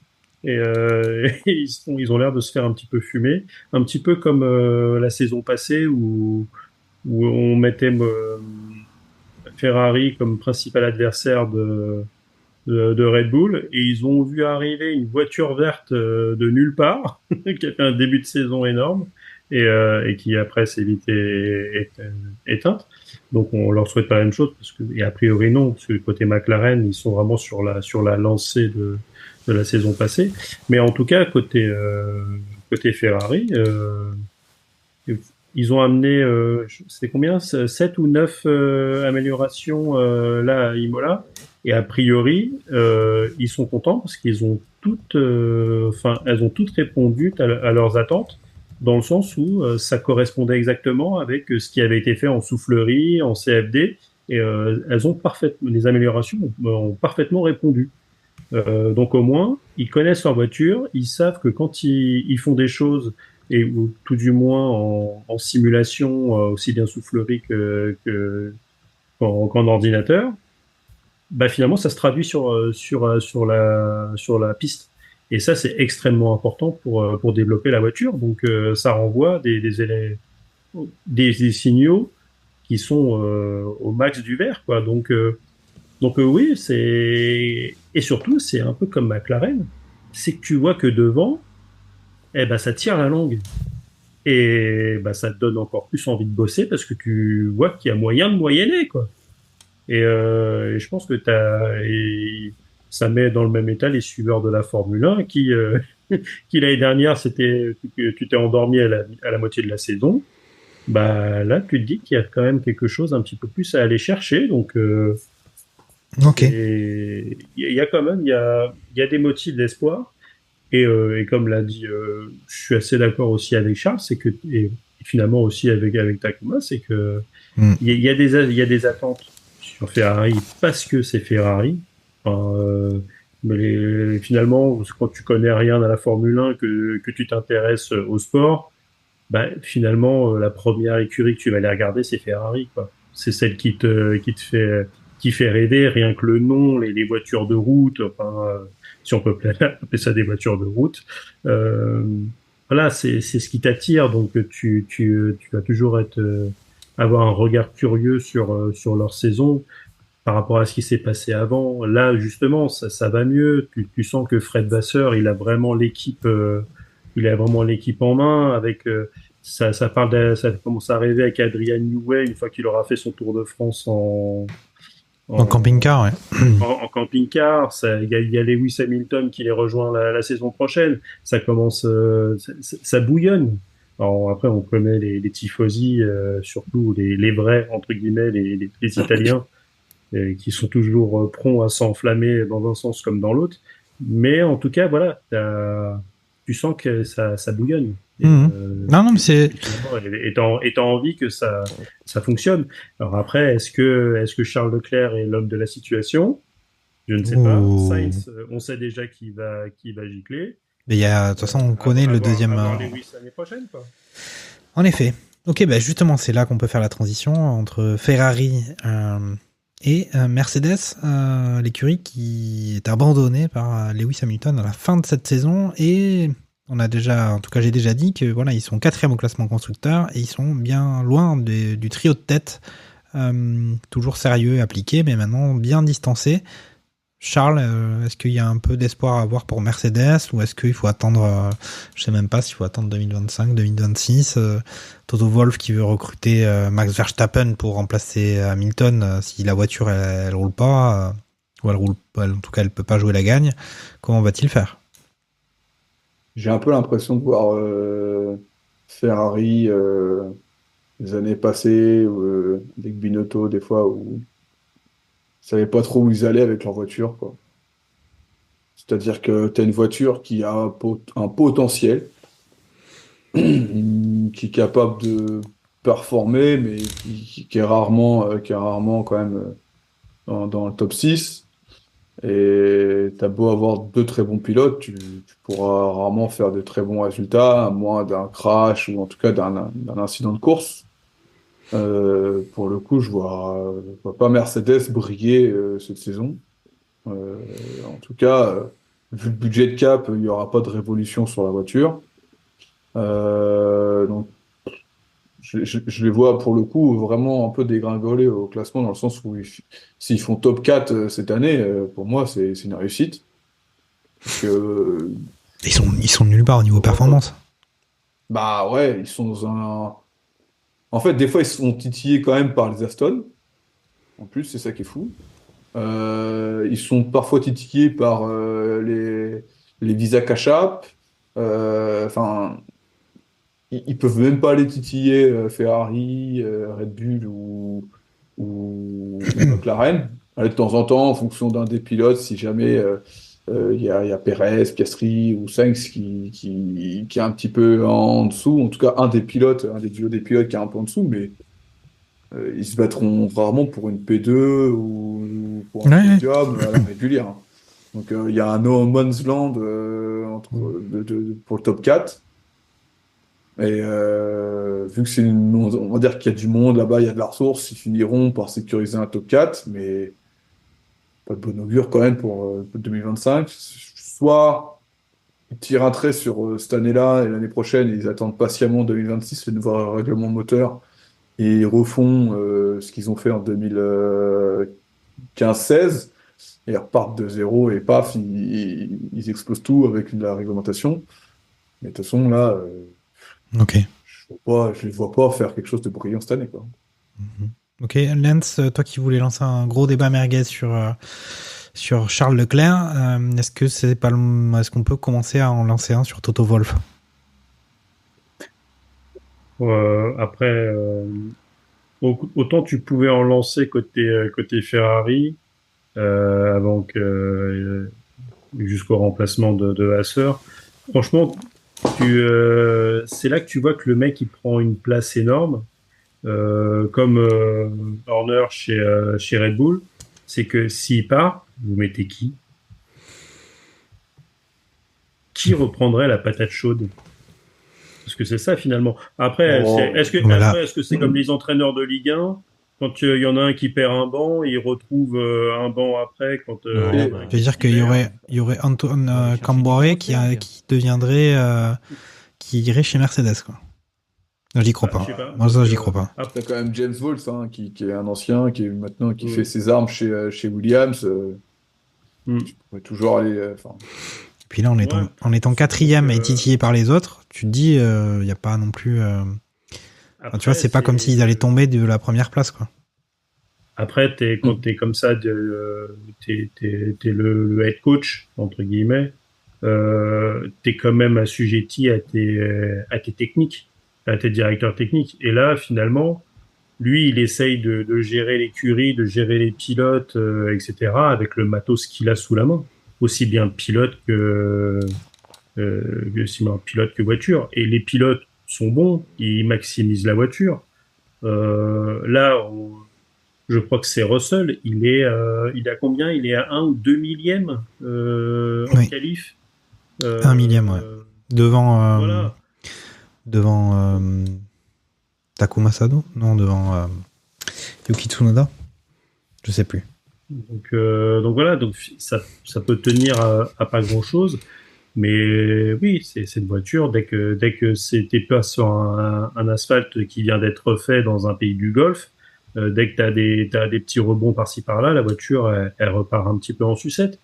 Et ils ont l'air de se faire un petit peu fumer, un petit peu comme la saison passée où on mettait Ferrari comme principal adversaire de Red Bull, et ils ont vu arriver une voiture verte de nulle part qui a fait un début de saison énorme et qui après s'est vite éteinte. Donc on leur souhaite pas la même chose et a priori non, parce que côté McLaren ils sont vraiment sur la lancée de la saison passée. Mais en tout cas côté Ferrari, ils ont amené, c'était combien, 7 ou 9 améliorations là à Imola. Et a priori, ils sont contents parce qu'ils ont elles ont toutes répondu à leurs attentes, dans le sens où ça correspondait exactement avec ce qui avait été fait en soufflerie, en CFD, et les améliorations ont parfaitement répondu. Donc au moins, ils connaissent leur voiture, ils savent que quand ils font des choses, ou tout du moins en simulation, aussi bien soufflerie qu'en ordinateur, bah finalement ça se traduit sur la piste. Et ça c'est extrêmement important pour développer la voiture. Donc ça renvoie des signaux qui sont au max du vert, quoi. Donc oui, et surtout c'est un peu comme McLaren, c'est que tu vois que devant, ça tire la langue. Et ça te donne encore plus envie de bosser parce que tu vois qu'il y a moyen de moyenner, quoi. Et je pense que ça met dans le même état les suiveurs de la Formule 1 qui l'année dernière, tu t'es endormi à la moitié de la saison. Bah là, tu te dis qu'il y a quand même quelque chose un petit peu plus à aller chercher. Donc, ok. Il y a quand même, il y a des motifs d'espoir. Et comme l'a dit, je suis assez d'accord aussi avec Charles, c'est que, et finalement aussi avec Takuma, c'est que il y a des attentes sur Ferrari parce que c'est Ferrari. Mais finalement, quand tu connais rien à la Formule 1, que tu t'intéresses au sport, finalement, la première écurie que tu vas aller regarder, c'est Ferrari, quoi. C'est celle qui fait rêver, rien que le nom, les voitures de route, si on peut appeler ça des voitures de route. Voilà, c'est ce qui t'attire, donc tu vas toujours avoir un regard curieux sur leur saison par rapport à ce qui s'est passé avant. Là, justement, ça va mieux. Tu sens que Fred Vasseur, il a vraiment l'équipe en main. Avec ça commence à arriver avec Adrian Newey une fois qu'il aura fait son Tour de France en camping-car, ouais. En camping-car, il y a Lewis Hamilton qui les rejoint la saison prochaine. Ça commence, ça bouillonne. Alors après, on connaît les tifosi, surtout les vrais entre guillemets, les Italiens, qui sont toujours prompts à s'enflammer dans un sens comme dans l'autre. Mais en tout cas, voilà, tu sens que ça bouillonne. Non, mais c'est. Et t'as envie que ça fonctionne. Alors après, est-ce que Charles Leclerc est l'homme de la situation? Je ne sais pas. Sainz, on sait déjà qui va gicler. Mais de toute façon, on connaît le deuxième. Lewis l'année prochaine, quoi. En effet. Ok, justement, c'est là qu'on peut faire la transition entre Ferrari et Mercedes, l'écurie qui est abandonnée par Lewis Hamilton à la fin de cette saison. Et en tout cas, j'ai déjà dit que voilà, ils sont 4e au classement constructeur et ils sont bien loin du trio de tête, toujours sérieux, appliqué, mais maintenant bien distancé. Charles, est-ce qu'il y a un peu d'espoir à avoir pour Mercedes ou est-ce qu'il faut attendre, je sais même pas s'il faut attendre 2025, 2026, Toto Wolff qui veut recruter Max Verstappen pour remplacer Hamilton si la voiture elle roule pas, ou elle roule pas, en tout cas elle peut pas jouer la gagne, comment va-t-il faire? J'ai un peu l'impression de voir Ferrari les années passées, avec Binotto des fois, où ils savaient pas trop où ils allaient avec leur voiture, quoi. C'est-à-dire que tu as une voiture qui a un potentiel, qui est capable de performer, mais qui est rarement quand même dans le top 6. Et tu as beau avoir deux très bons pilotes, tu pourras rarement faire de très bons résultats, à moins d'un crash ou en tout cas d'un incident de course. Pour le coup, je vois pas Mercedes briller cette saison. En tout cas, vu le budget de cap, il n'y aura pas de révolution sur la voiture. Donc, je les vois pour le coup vraiment un peu dégringoler au classement dans le sens où s'ils font top 4 cette année, pour moi, c'est une réussite. Parce que, Ils sont nulle part au niveau performance. bah ouais, ils sont dans un. En fait, des fois, ils sont titillés quand même par les Aston. En plus, c'est ça qui est fou. Ils sont parfois titillés par les visas cash-up. Enfin, ils peuvent même pas aller titiller Ferrari, Red Bull ou McLaren. Allez, de temps en temps, en fonction d'un des pilotes, si jamais il y a Perez, Piastri ou Sainz qui est un petit peu en dessous. En tout cas, un des duos des pilotes qui est un peu en dessous, mais ils se battront rarement pour une P2 ou pour un podium à la régulière. Donc il y a un no man's land pour le top 4. Et vu que on va dire qu'il y a du monde là-bas, il y a de la ressource, ils finiront par sécuriser un top 4, mais pas de bon augure quand même pour 2025. Soit ils tirent un trait sur cette année-là et l'année prochaine, ils attendent patiemment 2026, le nouveau règlement moteur, et ils refont ce qu'ils ont fait en 2015-16, et ils repartent de zéro, et paf, ils explosent tout avec la réglementation. Mais de toute façon, là, Ok. je les vois pas faire quelque chose de brillant cette année, quoi. Ok, Lance, toi qui voulais lancer un gros débat merguez sur Charles Leclerc, est-ce qu'on peut commencer à en lancer un sur Toto Wolff? Après, autant tu pouvais en lancer côté Ferrari avant que jusqu'au remplacement de Vasseur. Franchement, c'est là que tu vois que le mec il prend une place énorme, comme Horner chez Red Bull. C'est que s'il part, vous mettez qui reprendrait la patate chaude? Parce que c'est ça finalement. Après, est-ce que c'est comme les entraîneurs de Ligue 1, quand il y en a un qui perd un banc, il retrouve un banc après quand. Je veux dire qu'il y aurait Antoine Camboire qui deviendrait, qui irait chez Mercedes, quoi. Non, j'y crois pas. Moi, ça, j'y crois pas. T'as quand même James Vowles, qui est un ancien, qui fait ses armes chez Williams. Tu pourrais toujours aller. Puis là, en étant quatrième et titillé par les autres, tu te dis, il n'y a pas non plus. Après, tu vois, c'est pas comme s'ils allaient tomber de la première place, quoi. Après, quand t'es comme ça, t'es le head coach entre guillemets. T'es quand même assujetti à tes techniques, à tes directeurs techniques. Et là, finalement, lui, il essaye de gérer l'écurie, de gérer les pilotes, etc., avec le matos qu'il a sous la main. Aussi bien pilote que voiture. Et les pilotes sont bons, ils maximisent la voiture. Là, je crois que c'est Russell, il a combien? Il est à 1 ou 2 millièmes en qualif. 1 millième, ouais. Devant voilà. Devant Takuma Sado? Non, devant Yuki Tsunoda? Je sais plus. Donc voilà, donc ça peut tenir à pas grand chose, mais oui, c'est une voiture dès que t'es pas sur un asphalte qui vient d'être fait dans un pays du Golfe, Dès que t'as des petits rebonds par-ci par-là, la voiture elle repart un petit peu en sucette.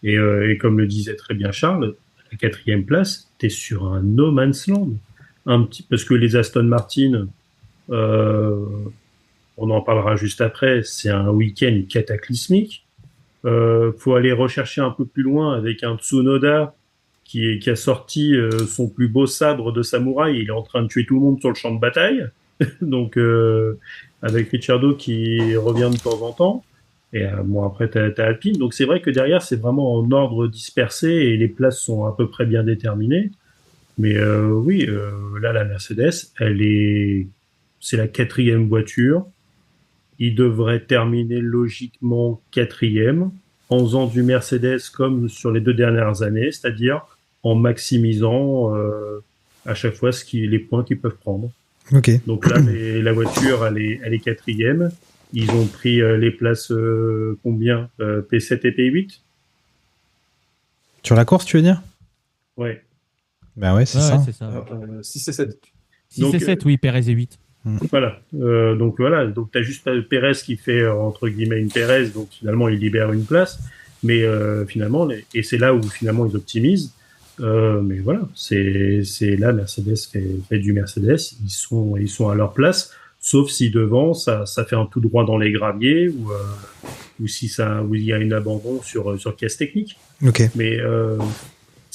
Et comme le disait très bien Charles, la 4e place, t'es sur un no man's land. Parce que les Aston Martin, on en parlera juste après, c'est un week-end cataclysmique. Faut aller rechercher un peu plus loin avec un Tsunoda qui a sorti son plus beau sabre de samouraï. Il est en train de tuer tout le monde sur le champ de bataille. Donc, avec Ricciardo qui revient de temps en temps. Et bon, après, t'as Alpine. Donc, c'est vrai que derrière, c'est vraiment en ordre dispersé et les places sont à peu près bien déterminées. Mais oui, là, la Mercedes, c'est la 4e voiture. Il devrait terminer logiquement 4e en faisant du Mercedes comme sur les 2 dernières années, c'est-à-dire en maximisant à chaque fois les points qu'ils peuvent prendre. Okay. Donc là, la voiture, elle est 4e. Ils ont pris les places combien P7 et P8 sur la course, tu veux dire? Ouais. Ben ouais, c'est ça. Ouais, c'est ça. 6 et 7. 6 et 7, oui, Pérez et 8. Voilà. Donc t'as juste Pérez qui fait entre guillemets une Pérez, donc finalement il libère une place, mais finalement et c'est là où finalement ils optimisent. Mais voilà, c'est là Mercedes fait du Mercedes, ils sont à leur place, sauf si devant ça fait un tout droit dans les graviers ou si où il y a un abandon sur caisse technique. Ok. Mais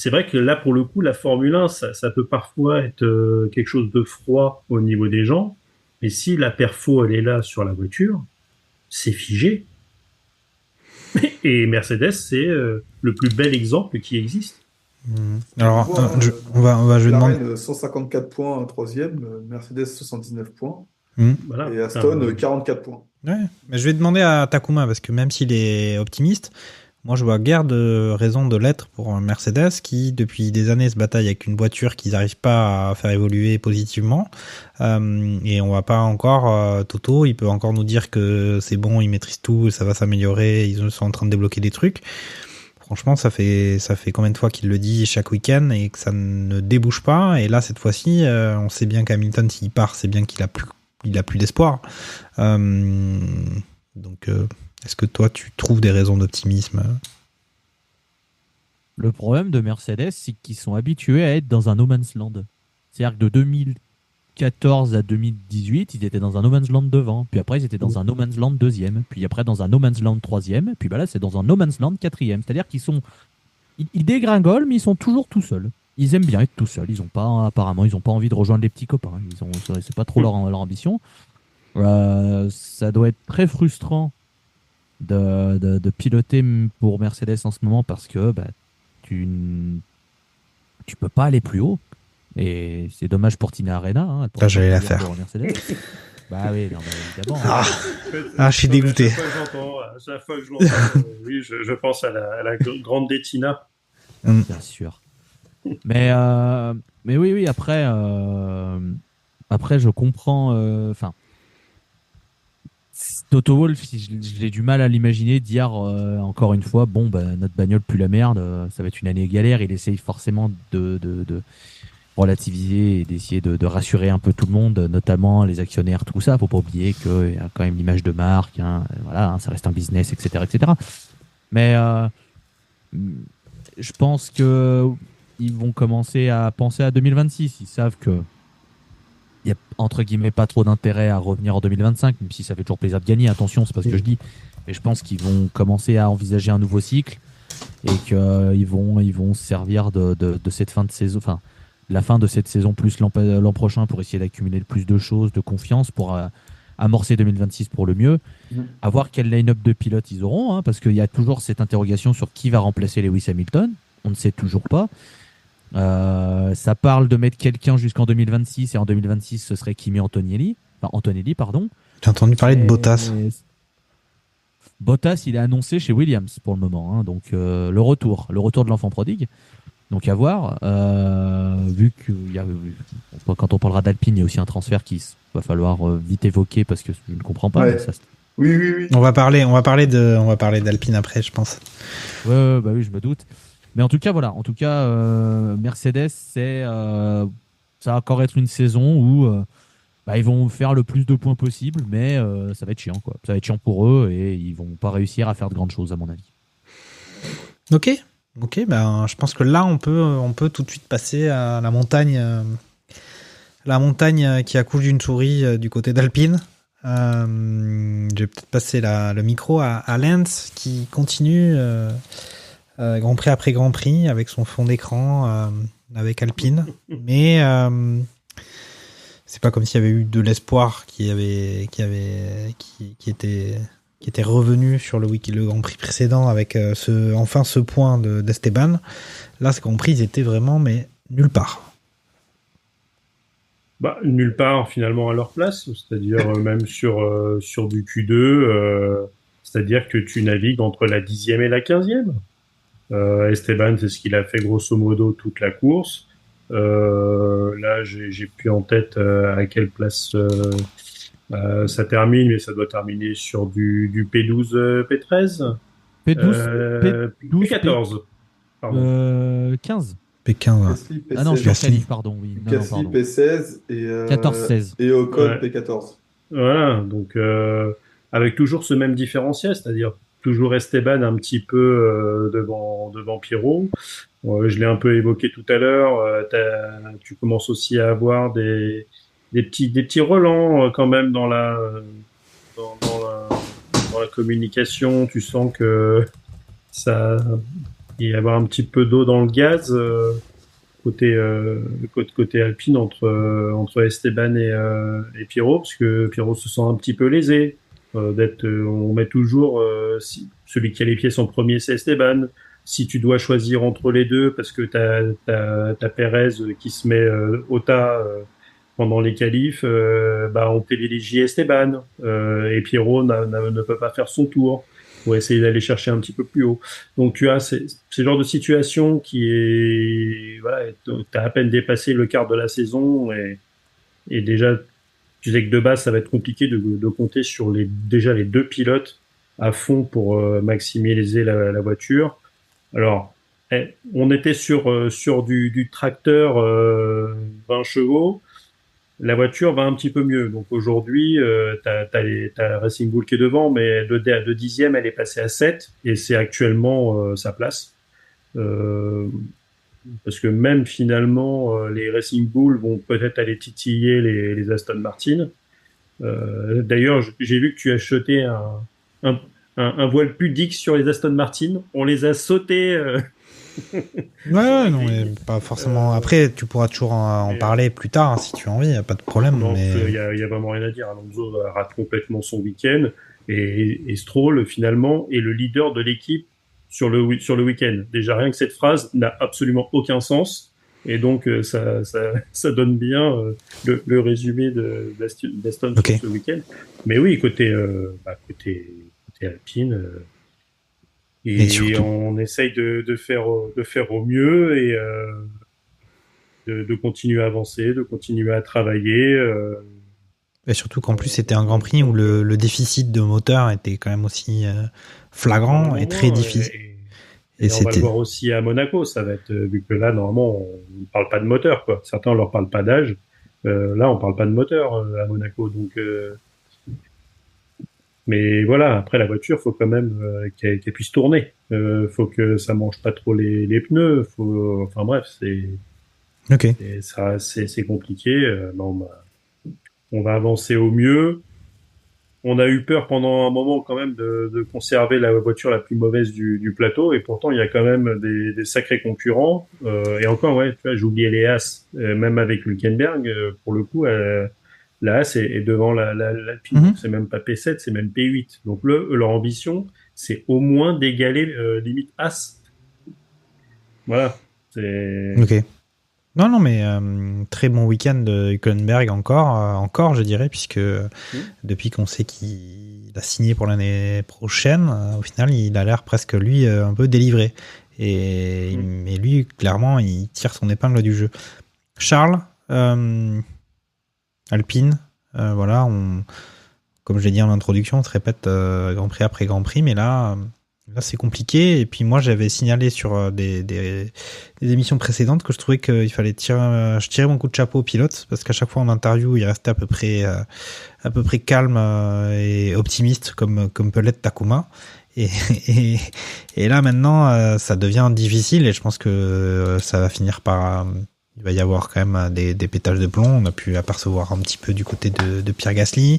c'est vrai que là, pour le coup, la Formule 1, ça peut parfois être quelque chose de froid au niveau des gens. Mais si la perfo, elle est là sur la voiture, c'est figé. Et Mercedes, c'est le plus bel exemple qui existe. Alors, je vais demander. 154 points, 3e, Mercedes 79 points. Voilà. Et Aston 44 points. Ouais, mais je vais demander à Takuma, parce que même s'il est optimiste, moi je vois guère de raison de l'être pour Mercedes qui depuis des années se bataille avec une voiture qu'ils n'arrivent pas à faire évoluer positivement, et on va pas encore Toto, il peut encore nous dire que c'est bon, il maîtrise tout, ça va s'améliorer, ils sont en train de débloquer des trucs. Franchement, ça fait combien de fois qu'il le dit chaque week-end et que ça ne débouche pas, et là cette fois-ci on sait bien qu'Hamilton, s'il part, c'est bien qu'il a plus d'espoir. Donc est-ce que toi, tu trouves des raisons d'optimisme? Le problème de Mercedes, c'est qu'ils sont habitués à être dans un no man's land. C'est-à-dire que de 2014 à 2018, ils étaient dans un no man's land devant. Puis après, ils étaient dans un no man's land 2e. Puis après, dans un no man's land 3e. Puis là, c'est dans un no man's land 4e. C'est-à-dire ils dégringolent, mais ils sont toujours tout seuls. Ils aiment bien être tout seuls. Apparemment, ils n'ont pas envie de rejoindre les petits copains. C'est pas trop leur ambition. Ça doit être très frustrant de piloter pour Mercedes en ce moment parce que tu peux pas aller plus haut et c'est dommage pour Tina Arena. J'allais la faire. Bah oui, non, évidemment. Je suis dégoûté. Chaque fois que je l'entends, oui, je pense à la grande Tina. Bien sûr. Mais oui, après je comprends. Toto Wolff, j'ai du mal à l'imaginer dire encore une fois, notre bagnole pue la merde, ça va être une année galère. Il essaye forcément de relativiser et d'essayer de rassurer un peu tout le monde, notamment les actionnaires, tout ça. Faut pas oublier qu'il y a quand même l'image de marque, ça reste un business, etc., etc. Mais je pense que ils vont commencer à penser à 2026. Ils savent que il y a entre guillemets pas trop d'intérêt à revenir en 2025, même si ça fait toujours plaisir de gagner. Attention, c'est pas ce que je dis. Mais je pense qu'ils vont commencer à envisager un nouveau cycle et qu'ils vont se servir de cette fin de saison, la fin de cette saison plus l'an prochain pour essayer d'accumuler le plus de choses, de confiance pour amorcer 2026 pour le mieux. À voir quel line-up de pilotes ils auront, parce qu'il y a toujours cette interrogation sur qui va remplacer Lewis Hamilton. On ne sait toujours pas. Ça parle de mettre quelqu'un jusqu'en 2026 et en 2026 ce serait Kimi Antonelli. J'ai entendu parler de Bottas. Bottas, il est annoncé chez Williams pour le moment, donc le retour de l'enfant prodigue. Donc à voir. Vu que quand on parlera d'Alpine, il y a aussi un transfert qu'il va falloir vite évoquer parce que je ne comprends pas. Ouais. Mais ça, oui. On va parler d'Alpine après, je pense. Ouais, bah oui, je me doute. Mais en tout cas, voilà. Mercedes, ça va encore être une saison où ils vont faire le plus de points possible, mais ça va être chiant, quoi. Ça va être chiant pour eux et ils vont pas réussir à faire de grandes choses, à mon avis. Ok, je pense que là, on peut tout de suite passer à la montagne qui accouche d'une souris du côté d'Alpine. Je vais peut-être passer le micro à Lens qui continue Grand Prix après Grand Prix avec son fond d'écran avec Alpine, mais c'est pas comme s'il y avait eu de l'espoir qui était revenu sur le Grand Prix précédent avec ce point d'Esteban. Là, ce Grand Prix, ils étaient vraiment nulle part. Nulle part finalement à leur place, c'est-à-dire même sur du Q2, c'est-à-dire que tu navigues entre la 10e et la 15e. Esteban, c'est ce qu'il a fait grosso modo toute la course. Là, j'ai plus en tête à quelle place ça termine, mais ça doit terminer sur du P12, P13. P12, P14. Pardon. 15. P15. Gasly, P16. Ah non, je suis qualif, pardon. Oui. Gasly, P16 et 14-16. Et Ocon, P14. Voilà, donc avec toujours ce même différentiel, c'est-à-dire toujours Esteban un petit peu devant Pirot. Je l'ai un peu évoqué tout à l'heure. Tu commences aussi à avoir des petits relents quand même dans la communication. Tu sens que il y avoir un petit peu d'eau dans le gaz côté Alpine entre Esteban et Pirot, parce que Pirot se sent un petit peu lésé on met toujours celui qui a les pièces en premier, c'est Esteban. Si tu dois choisir entre les deux parce que t'as Pérez qui se met au tas pendant les qualifs, on privilégie Esteban et Pirot ne peut pas faire son tour pour essayer d'aller chercher un petit peu plus haut. Donc tu as ce genre de situation qui est t'as à peine dépassé le quart de la saison et déjà tu sais que de base ça va être compliqué de compter sur les deux pilotes à fond pour maximiser la voiture. Alors on était sur du tracteur 20 chevaux. La voiture va un petit peu mieux. Donc aujourd'hui, t'as Racing Bull qui est devant, mais de 10e, elle est passée à 7 et c'est actuellement sa place. Parce que même finalement, les Racing Bull vont peut-être aller titiller les Aston Martin. D'ailleurs, j'ai vu que tu as acheté un voile pudique sur les Aston Martin. On les a sautés. Ouais, non, mais pas forcément. Après, tu pourras toujours en parler plus tard si tu as envie, y a pas de problème. Non, mais il y a vraiment rien à dire. Alonso rate complètement son week-end et Stroll finalement est le leader de l'équipe sur le week-end. Déjà rien que cette phrase n'a absolument aucun sens et donc ça donne bien le résumé d'Aston okay. sur ce week-end. Mais oui, côté Alpine. Et surtout, on essaye de faire au mieux et de continuer à avancer, de continuer à travailler. Et surtout qu'en plus, c'était un Grand Prix où le déficit de moteur était quand même aussi flagrant et très difficile. Et on va le voir aussi à Monaco. Ça va être, vu que là, normalement, on ne parle pas de moteur, quoi. Certains, on leur parle pas d'âge. Là, on parle pas de moteur à Monaco. Donc, mais voilà, après la voiture, faut quand même qu'elle puisse tourner. Faut que ça mange pas trop les pneus. Enfin bref, c'est compliqué. On va avancer au mieux. On a eu peur pendant un moment quand même de conserver la voiture la plus mauvaise du plateau, et pourtant il y a quand même des sacrés concurrents. Et encore, ouais, tu vois, j'ai oublié les Haas, même avec Hülkenberg, pour le coup. La Haas est devant l'Alpine. Mm-hmm. C'est même pas P7, c'est même P8. Donc leur ambition, c'est au moins d'égaler limite Haas. Voilà. Ok. Non, mais très bon week-end de Hülkenberg encore, je dirais, puisque depuis qu'on sait qu'il a signé pour l'année prochaine, au final, il a l'air presque, lui, un peu délivré. Et lui, clairement, il tire son épingle du jeu. Charles, Alpine, voilà, comme je l'ai dit en introduction, on se répète Grand Prix après Grand Prix, mais là Là, c'est compliqué. Et puis moi, j'avais signalé sur des émissions précédentes que je trouvais qu'il fallait je tirais mon coup de chapeau au pilote parce qu'à chaque fois en interview, il restait à peu près calme et optimiste comme peut l'être Takuma. Et là maintenant, ça devient difficile et je pense que ça va finir par il va y avoir quand même des pétages de plomb. On a pu apercevoir un petit peu du côté de Pierre Gasly,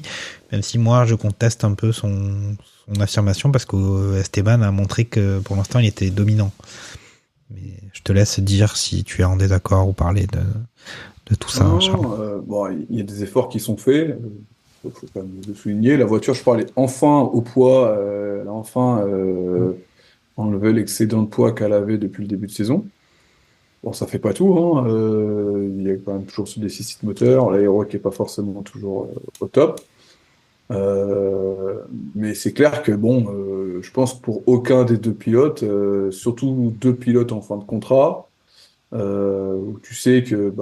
même si moi je conteste un peu son affirmation parce que Esteban a montré que pour l'instant il était dominant. Mais je te laisse dire si tu es en désaccord ou parler de tout ça. Non, il y a des efforts qui sont faits. Il faut quand même le souligner. La voiture, je parlais enfin au poids. Elle a enfin enlevé l'excédent de poids qu'elle avait depuis le début de saison. Bon, ça fait pas tout, hein. Il y a quand même toujours ce déficit moteur, l'aéro qui est pas forcément toujours au top. Mais c'est clair que je pense que pour aucun des deux pilotes, surtout deux pilotes en fin de contrat, où tu sais que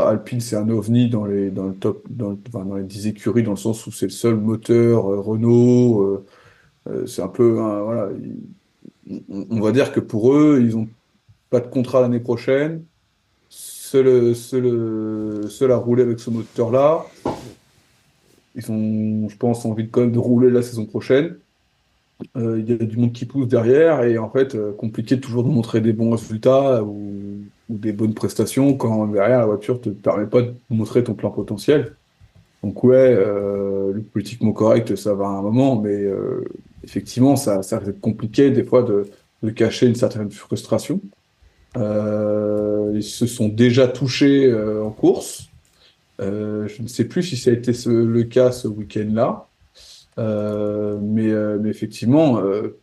Alpine c'est un ovni dans le top, dans les 10 écuries, dans le sens où c'est le seul moteur Renault. C'est un peu, voilà. On va dire que pour eux, ils ont pas de contrat l'année prochaine, seul à rouler avec ce moteur-là. Ils ont, je pense, envie quand même de rouler la saison prochaine. Il y a du monde qui pousse derrière et en fait, compliqué toujours de montrer des bons résultats ou des bonnes prestations quand derrière la voiture te permet pas de montrer ton plein potentiel. Donc le politiquement correct, ça va à un moment, mais effectivement, ça va être compliqué des fois de cacher une certaine frustration. Ils se sont déjà touchés en course. Je ne sais plus si ça a été le cas ce week-end-là. Mais effectivement,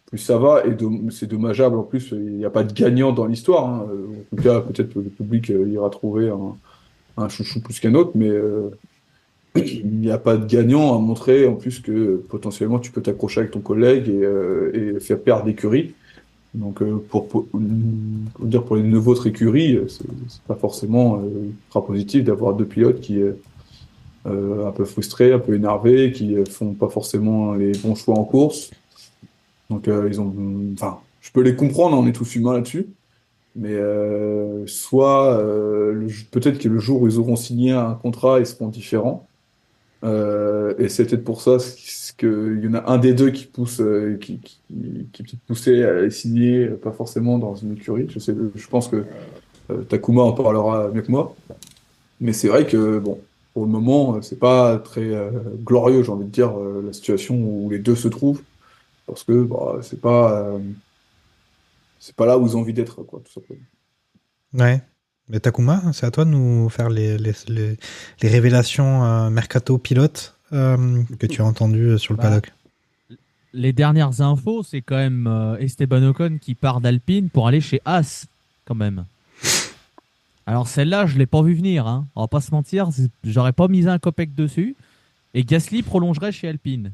plus ça va, et c'est dommageable en plus, il n'y a pas de gagnant dans l'histoire. Hein. En tout cas, peut-être que le public ira trouver un chouchou plus qu'un autre, mais il n'y a pas de gagnant à montrer en plus que potentiellement tu peux t'accrocher avec ton collègue et faire perdre l'écurie. Donc pour une autre écurie, c'est pas forcément ultra positif d'avoir deux pilotes qui un peu frustrés, un peu énervés, qui font pas forcément les bons choix en course. Donc je peux les comprendre, on est tous humains là-dessus. Mais peut-être que le jour où ils auront signé un contrat, ils seront différents. Et c'est peut-être pour ça qu'il y en a un des deux qui pousse, qui est poussé à les signer, pas forcément dans une écurie. Je pense que Takuma en parlera mieux que moi. Mais c'est vrai que pour le moment, c'est pas très glorieux, j'ai envie de dire, la situation où les deux se trouvent, parce que c'est pas là où ils ont envie d'être, quoi, tout simplement. Ouais. Mais Takuma, c'est à toi de nous faire les révélations mercato pilote que tu as entendues sur le paddock. Les dernières infos, c'est quand même Esteban Ocon qui part d'Alpine pour aller chez Haas, quand même. Alors celle-là, je l'ai pas vu venir, hein. On va pas se mentir, j'aurais pas misé un copec dessus. Et Gasly prolongerait chez Alpine.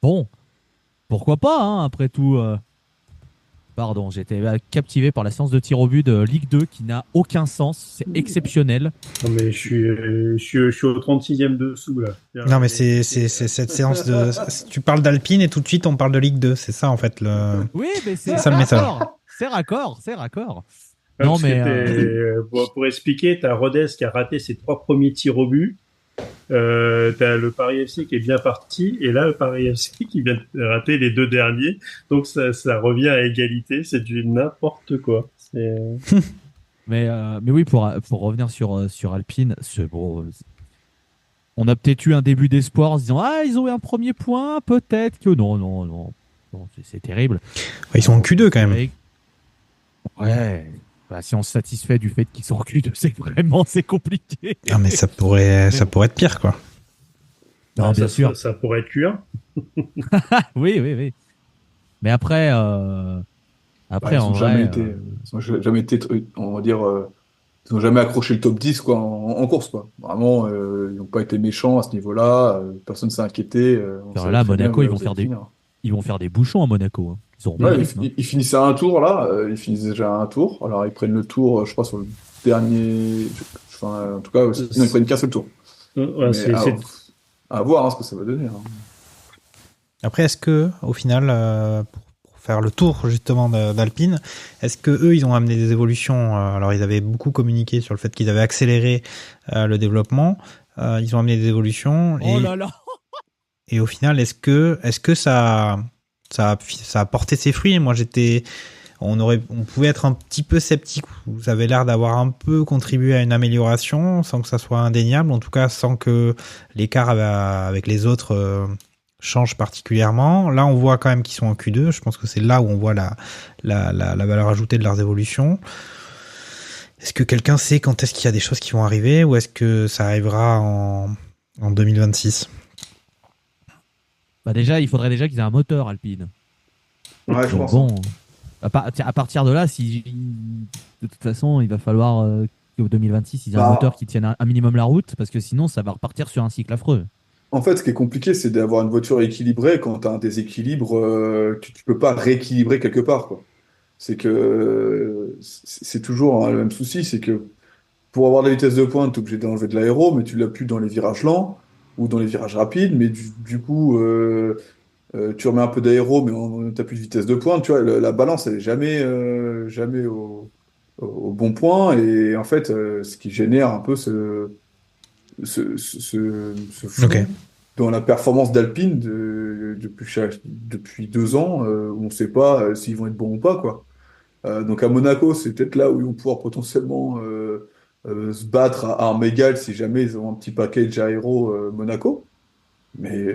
Bon, pourquoi pas, hein, après tout. Pardon, j'étais captivé par la séance de tir au but de Ligue 2 qui n'a aucun sens, c'est exceptionnel. Non mais je suis au 36e dessous là. Non mais c'est cette séance de... Tu parles d'Alpine et tout de suite on parle de Ligue 2, c'est ça en fait le... Oui, mais c'est ça le message. C'est raccord. Non, mais pour expliquer, t'as Rodez qui a raté ses 3 premiers tirs au but. T'as le Paris FC qui est bien parti, et là le Paris FC qui vient de rater les 2 derniers, donc ça revient à égalité, c'est du n'importe quoi. mais oui, pour revenir sur Alpine, c'est bon. On a peut-être eu un début d'espoir en se disant ils ont eu un premier point, peut-être que non, c'est terrible. Ils sont en Q2 quand même. Ouais. Si on se satisfait du fait qu'ils sont en Q2, c'est compliqué. Ah mais ça pourrait être pire, quoi. Non, bien sûr. Ça pourrait être Q1. Oui. Mais après, ils n'ont jamais été, on va dire, ils n'ont jamais accroché le top 10 quoi, en course, quoi. Vraiment, ils n'ont pas été méchants à ce niveau-là. Personne ne s'est inquiété. Là, à Monaco, ils vont faire des bouchons à Monaco. Hein. Ils finissaient à un tour, là. Ils finissent déjà à un tour. Alors, ils prennent le tour, je crois, sur le dernier... en tout cas, ils prennent qu'un seul tour. Ouais, à voir ce que ça va donner. Hein. Après, est-ce que, au final, faire le tour justement d'Alpine. Est-ce que eux, ils ont amené des évolutions? Alors, ils avaient beaucoup communiqué sur le fait qu'ils avaient accéléré le développement. Ils ont amené des évolutions. Oh là là. Et au final, est-ce que ça a porté ses fruits? Moi, on pouvait être un petit peu sceptique. Vous avez l'air d'avoir un peu contribué à une amélioration sans que ça soit indéniable, en tout cas sans que l'écart avec les autres change particulièrement. Là, on voit quand même qu'ils sont en Q2. Je pense que c'est là où on voit la valeur ajoutée de leurs évolutions. Est-ce que quelqu'un sait quand est-ce qu'il y a des choses qui vont arriver, ou est-ce que ça arrivera en 2026? Bah déjà, il faudrait déjà qu'ils aient un moteur Alpine. Ouais, je pense. Bon, à partir de là, de toute façon, il va falloir qu'au 2026, ils aient un moteur qui tienne un minimum la route, parce que sinon, ça va repartir sur un cycle affreux. En fait, ce qui est compliqué, c'est d'avoir une voiture équilibrée quand tu as un déséquilibre que tu peux pas rééquilibrer quelque part, quoi. C'est que c'est toujours le même souci, c'est que pour avoir de la vitesse de pointe, tu es obligé d'enlever de l'aéro, mais tu l'as plus dans les virages lents ou dans les virages rapides, mais du coup, tu remets un peu d'aéro, mais tu n'as plus de vitesse de pointe. Tu vois, la balance, elle est jamais au bon point, et en fait, ce qui génère un peu ce flou dans la performance d'Alpine depuis 2 ans, où on ne sait pas s'ils vont être bons ou pas, quoi. Donc à Monaco, c'est peut-être là où ils vont pouvoir potentiellement se battre à armes égales si jamais ils ont un petit package aéro Monaco. Mais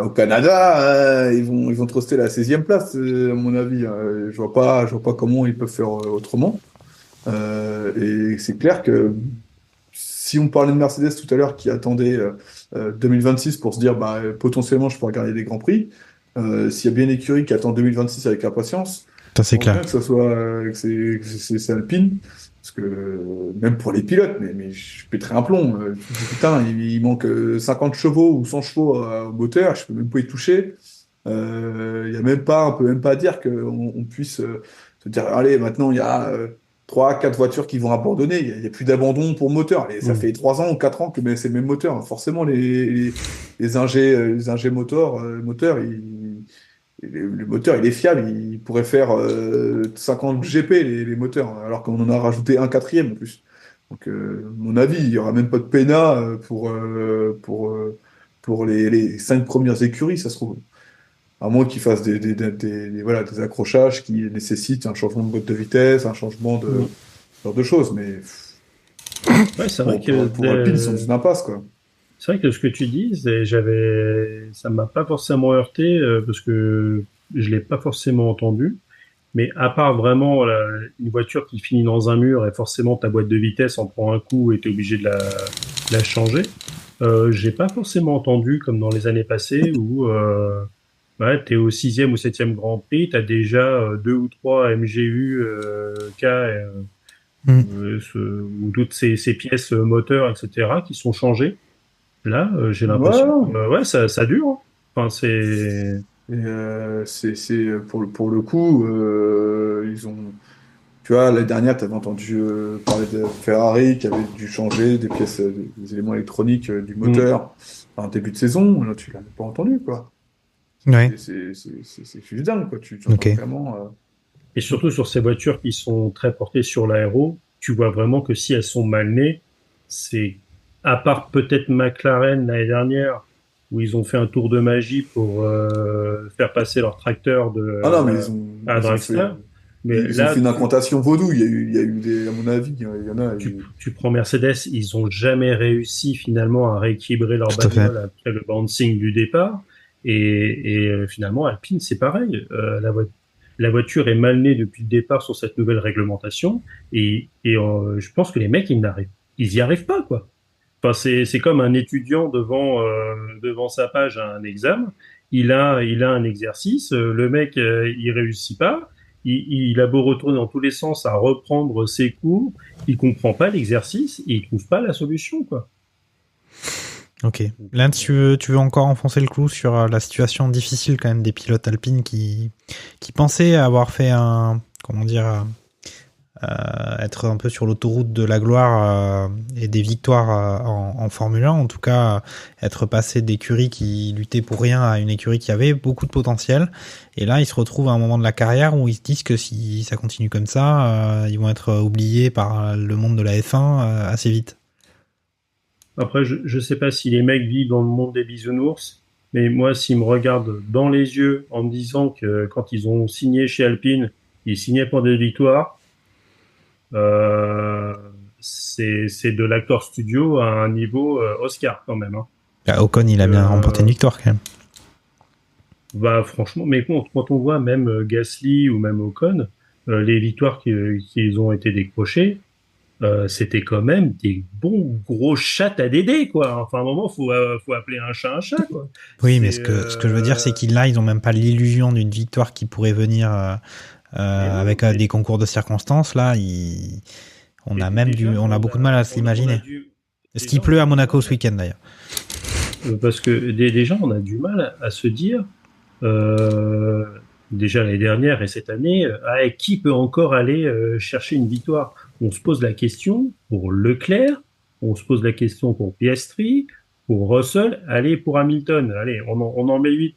au Canada, ils vont truster la 16e place, à mon avis. Je vois pas comment ils peuvent faire autrement. Et c'est clair que si on parlait de Mercedes tout à l'heure qui attendait 2026 pour se dire potentiellement je peux regarder des grands prix, s'il y a bien une écurie qui attend 2026 avec impatience, ça c'est clair. Que ça soit que c'est Alpine, parce que même pour les pilotes, mais je pèterais un plomb. Putain, il manque 50 chevaux ou 100 chevaux au moteur, je peux même pas y toucher. On peut même pas dire qu'on puisse se dire allez, maintenant il y a 3-4 voitures qui vont abandonner, il n'y a plus d'abandon pour moteur. Et ça fait 3 ans ou 4 ans que c'est le même moteur. Forcément, les ingés moteurs, le moteur, il est fiable. Il pourrait faire 50 GP, les moteurs, alors qu'on en a rajouté un 4e en plus. Donc, à mon avis, il n'y aura même pas de PENA pour les 5 premières écuries, ça se trouve. À moins qu'ils fassent des accrochages qui nécessitent un changement de boîte de vitesse, un changement de genre de choses. Mais ouais, c'est vrai que pour Alpine, ils sont dans une impasse, quoi. C'est vrai que ce que tu dis, ça m'a pas forcément heurté parce que je l'ai pas forcément entendu. Mais à part vraiment une voiture qui finit dans un mur et forcément ta boîte de vitesse en prend un coup et t'es obligé de la changer, j'ai pas forcément entendu comme dans les années passées où t'es au 6e ou 7e Grand Prix, t'as déjà 2 ou 3 MGU K ou toutes ces pièces moteurs, etc., qui sont changées. Là, j'ai l'impression que ça dure. Hein. Enfin, c'est pour le coup, ils ont. Tu vois, l'année dernière, tu avais entendu parler de Ferrari qui avait dû changer des pièces, des éléments électroniques du moteur en début de saison. Là, tu l'avais pas entendu, quoi. Ouais. C'est juste dingue, quoi. Tu entends vraiment. Et surtout sur ces voitures qui sont très portées sur l'aéro, tu vois vraiment que si elles sont mal nées, c'est à part peut-être McLaren l'année dernière où ils ont fait un tour de magie pour faire passer leur tracteur à Dragster. Mais ils ont fait une incantation vaudou. Il y a eu des, à mon avis, il y en a. Tu prends Mercedes, ils ont jamais réussi finalement à rééquilibrer leur bagnole après le bouncing du départ. Et finalement, Alpine, c'est pareil. La voiture est mal née depuis le départ sur cette nouvelle réglementation. Et je pense que les mecs, ils y arrivent pas, quoi. Enfin, c'est comme un étudiant devant sa page à un examen. Il a un exercice. Le mec, il réussit pas. Il a beau retourner dans tous les sens à reprendre ses cours. Il comprend pas l'exercice et il trouve pas la solution, quoi. Ok. Là, tu veux encore enfoncer le clou sur la situation difficile quand même des pilotes alpines qui pensaient avoir fait être un peu sur l'autoroute de la gloire et des victoires en Formule 1, en tout cas être passé d'écurie qui luttait pour rien à une écurie qui avait beaucoup de potentiel, et là ils se retrouvent à un moment de la carrière où ils se disent que si ça continue comme ça, ils vont être oubliés par le monde de la F1 assez vite. Après, je sais pas si les mecs vivent dans le monde des bisounours, mais moi, s'ils me regardent dans les yeux en me disant que quand ils ont signé chez Alpine, ils signaient pour des victoires, c'est de l'acteur studio à un niveau Oscar quand même. Hein. Ocon, il a bien remporté une victoire quand même. Bah franchement, mais quand on voit même Gasly ou même Ocon, les victoires qu'ils ont été décrochées, c'était quand même des bons gros chats à Dédé, quoi. Enfin, à un moment, faut appeler un chat, quoi. Oui, mais ce que je veux dire, c'est qu'ils ils ont même pas l'illusion d'une victoire qui pourrait venir avec des concours de circonstances. Là, on a beaucoup de mal à s'imaginer. Est-ce qu'il pleut à Monaco ce week-end d'ailleurs? Parce que déjà, on a du mal à se dire. Déjà l'année dernière et cette année, qui peut encore aller chercher une victoire? On se pose la question pour Leclerc, on se pose la question pour Piastri, pour Russell, allez pour Hamilton, allez, on en met 8.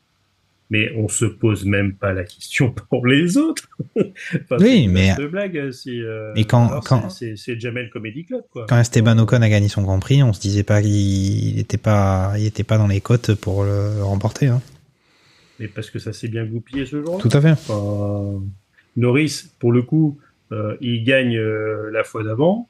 Mais on se pose même pas la question pour les autres. Enfin, oui, mais de blague, mais quand c'est le Jamel Comedy Club, quoi. Quand Esteban Ocon a gagné son Grand Prix, on se disait pas qu'il était pas dans les cotes pour le remporter, hein. Mais parce que ça s'est bien goupillé ce jour-là. Tout à fait. Norris, pour le coup, il gagne la fois d'avant.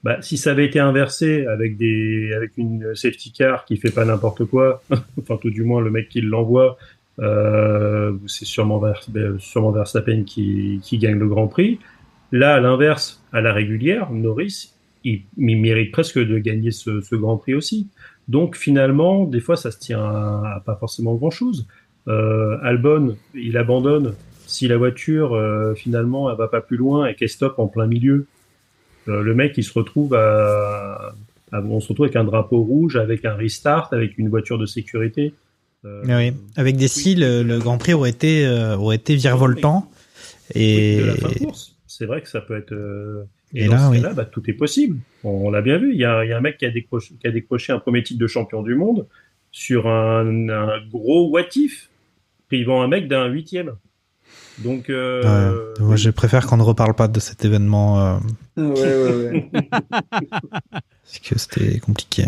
Bah, si ça avait été inversé avec une safety car qui fait pas n'importe quoi, enfin tout du moins le mec qui l'envoie, c'est sûrement Verstappen qui gagne le Grand Prix. Là, à l'inverse, à la régulière, Norris, il mérite presque de gagner ce Grand Prix aussi. Donc finalement, des fois, ça se tient à pas forcément grand-chose. Albon, il abandonne si la voiture finalement elle va pas plus loin et qu'elle stoppe en plein milieu. Le mec il se retrouve on se retrouve avec un drapeau rouge, avec un restart, avec une voiture de sécurité. Oui. Avec des cils, le Grand Prix aurait été virevoltant. Et de la fin de course, c'est vrai que ça peut être. Et dans ce cas-là, tout est possible. On l'a bien vu. Il y a un mec qui a décroché un premier titre de champion du monde sur un gros what if, privant un mec d'un 8e. Donc, moi, je préfère qu'on ne reparle pas de cet événement. Ouais. Parce que c'était compliqué.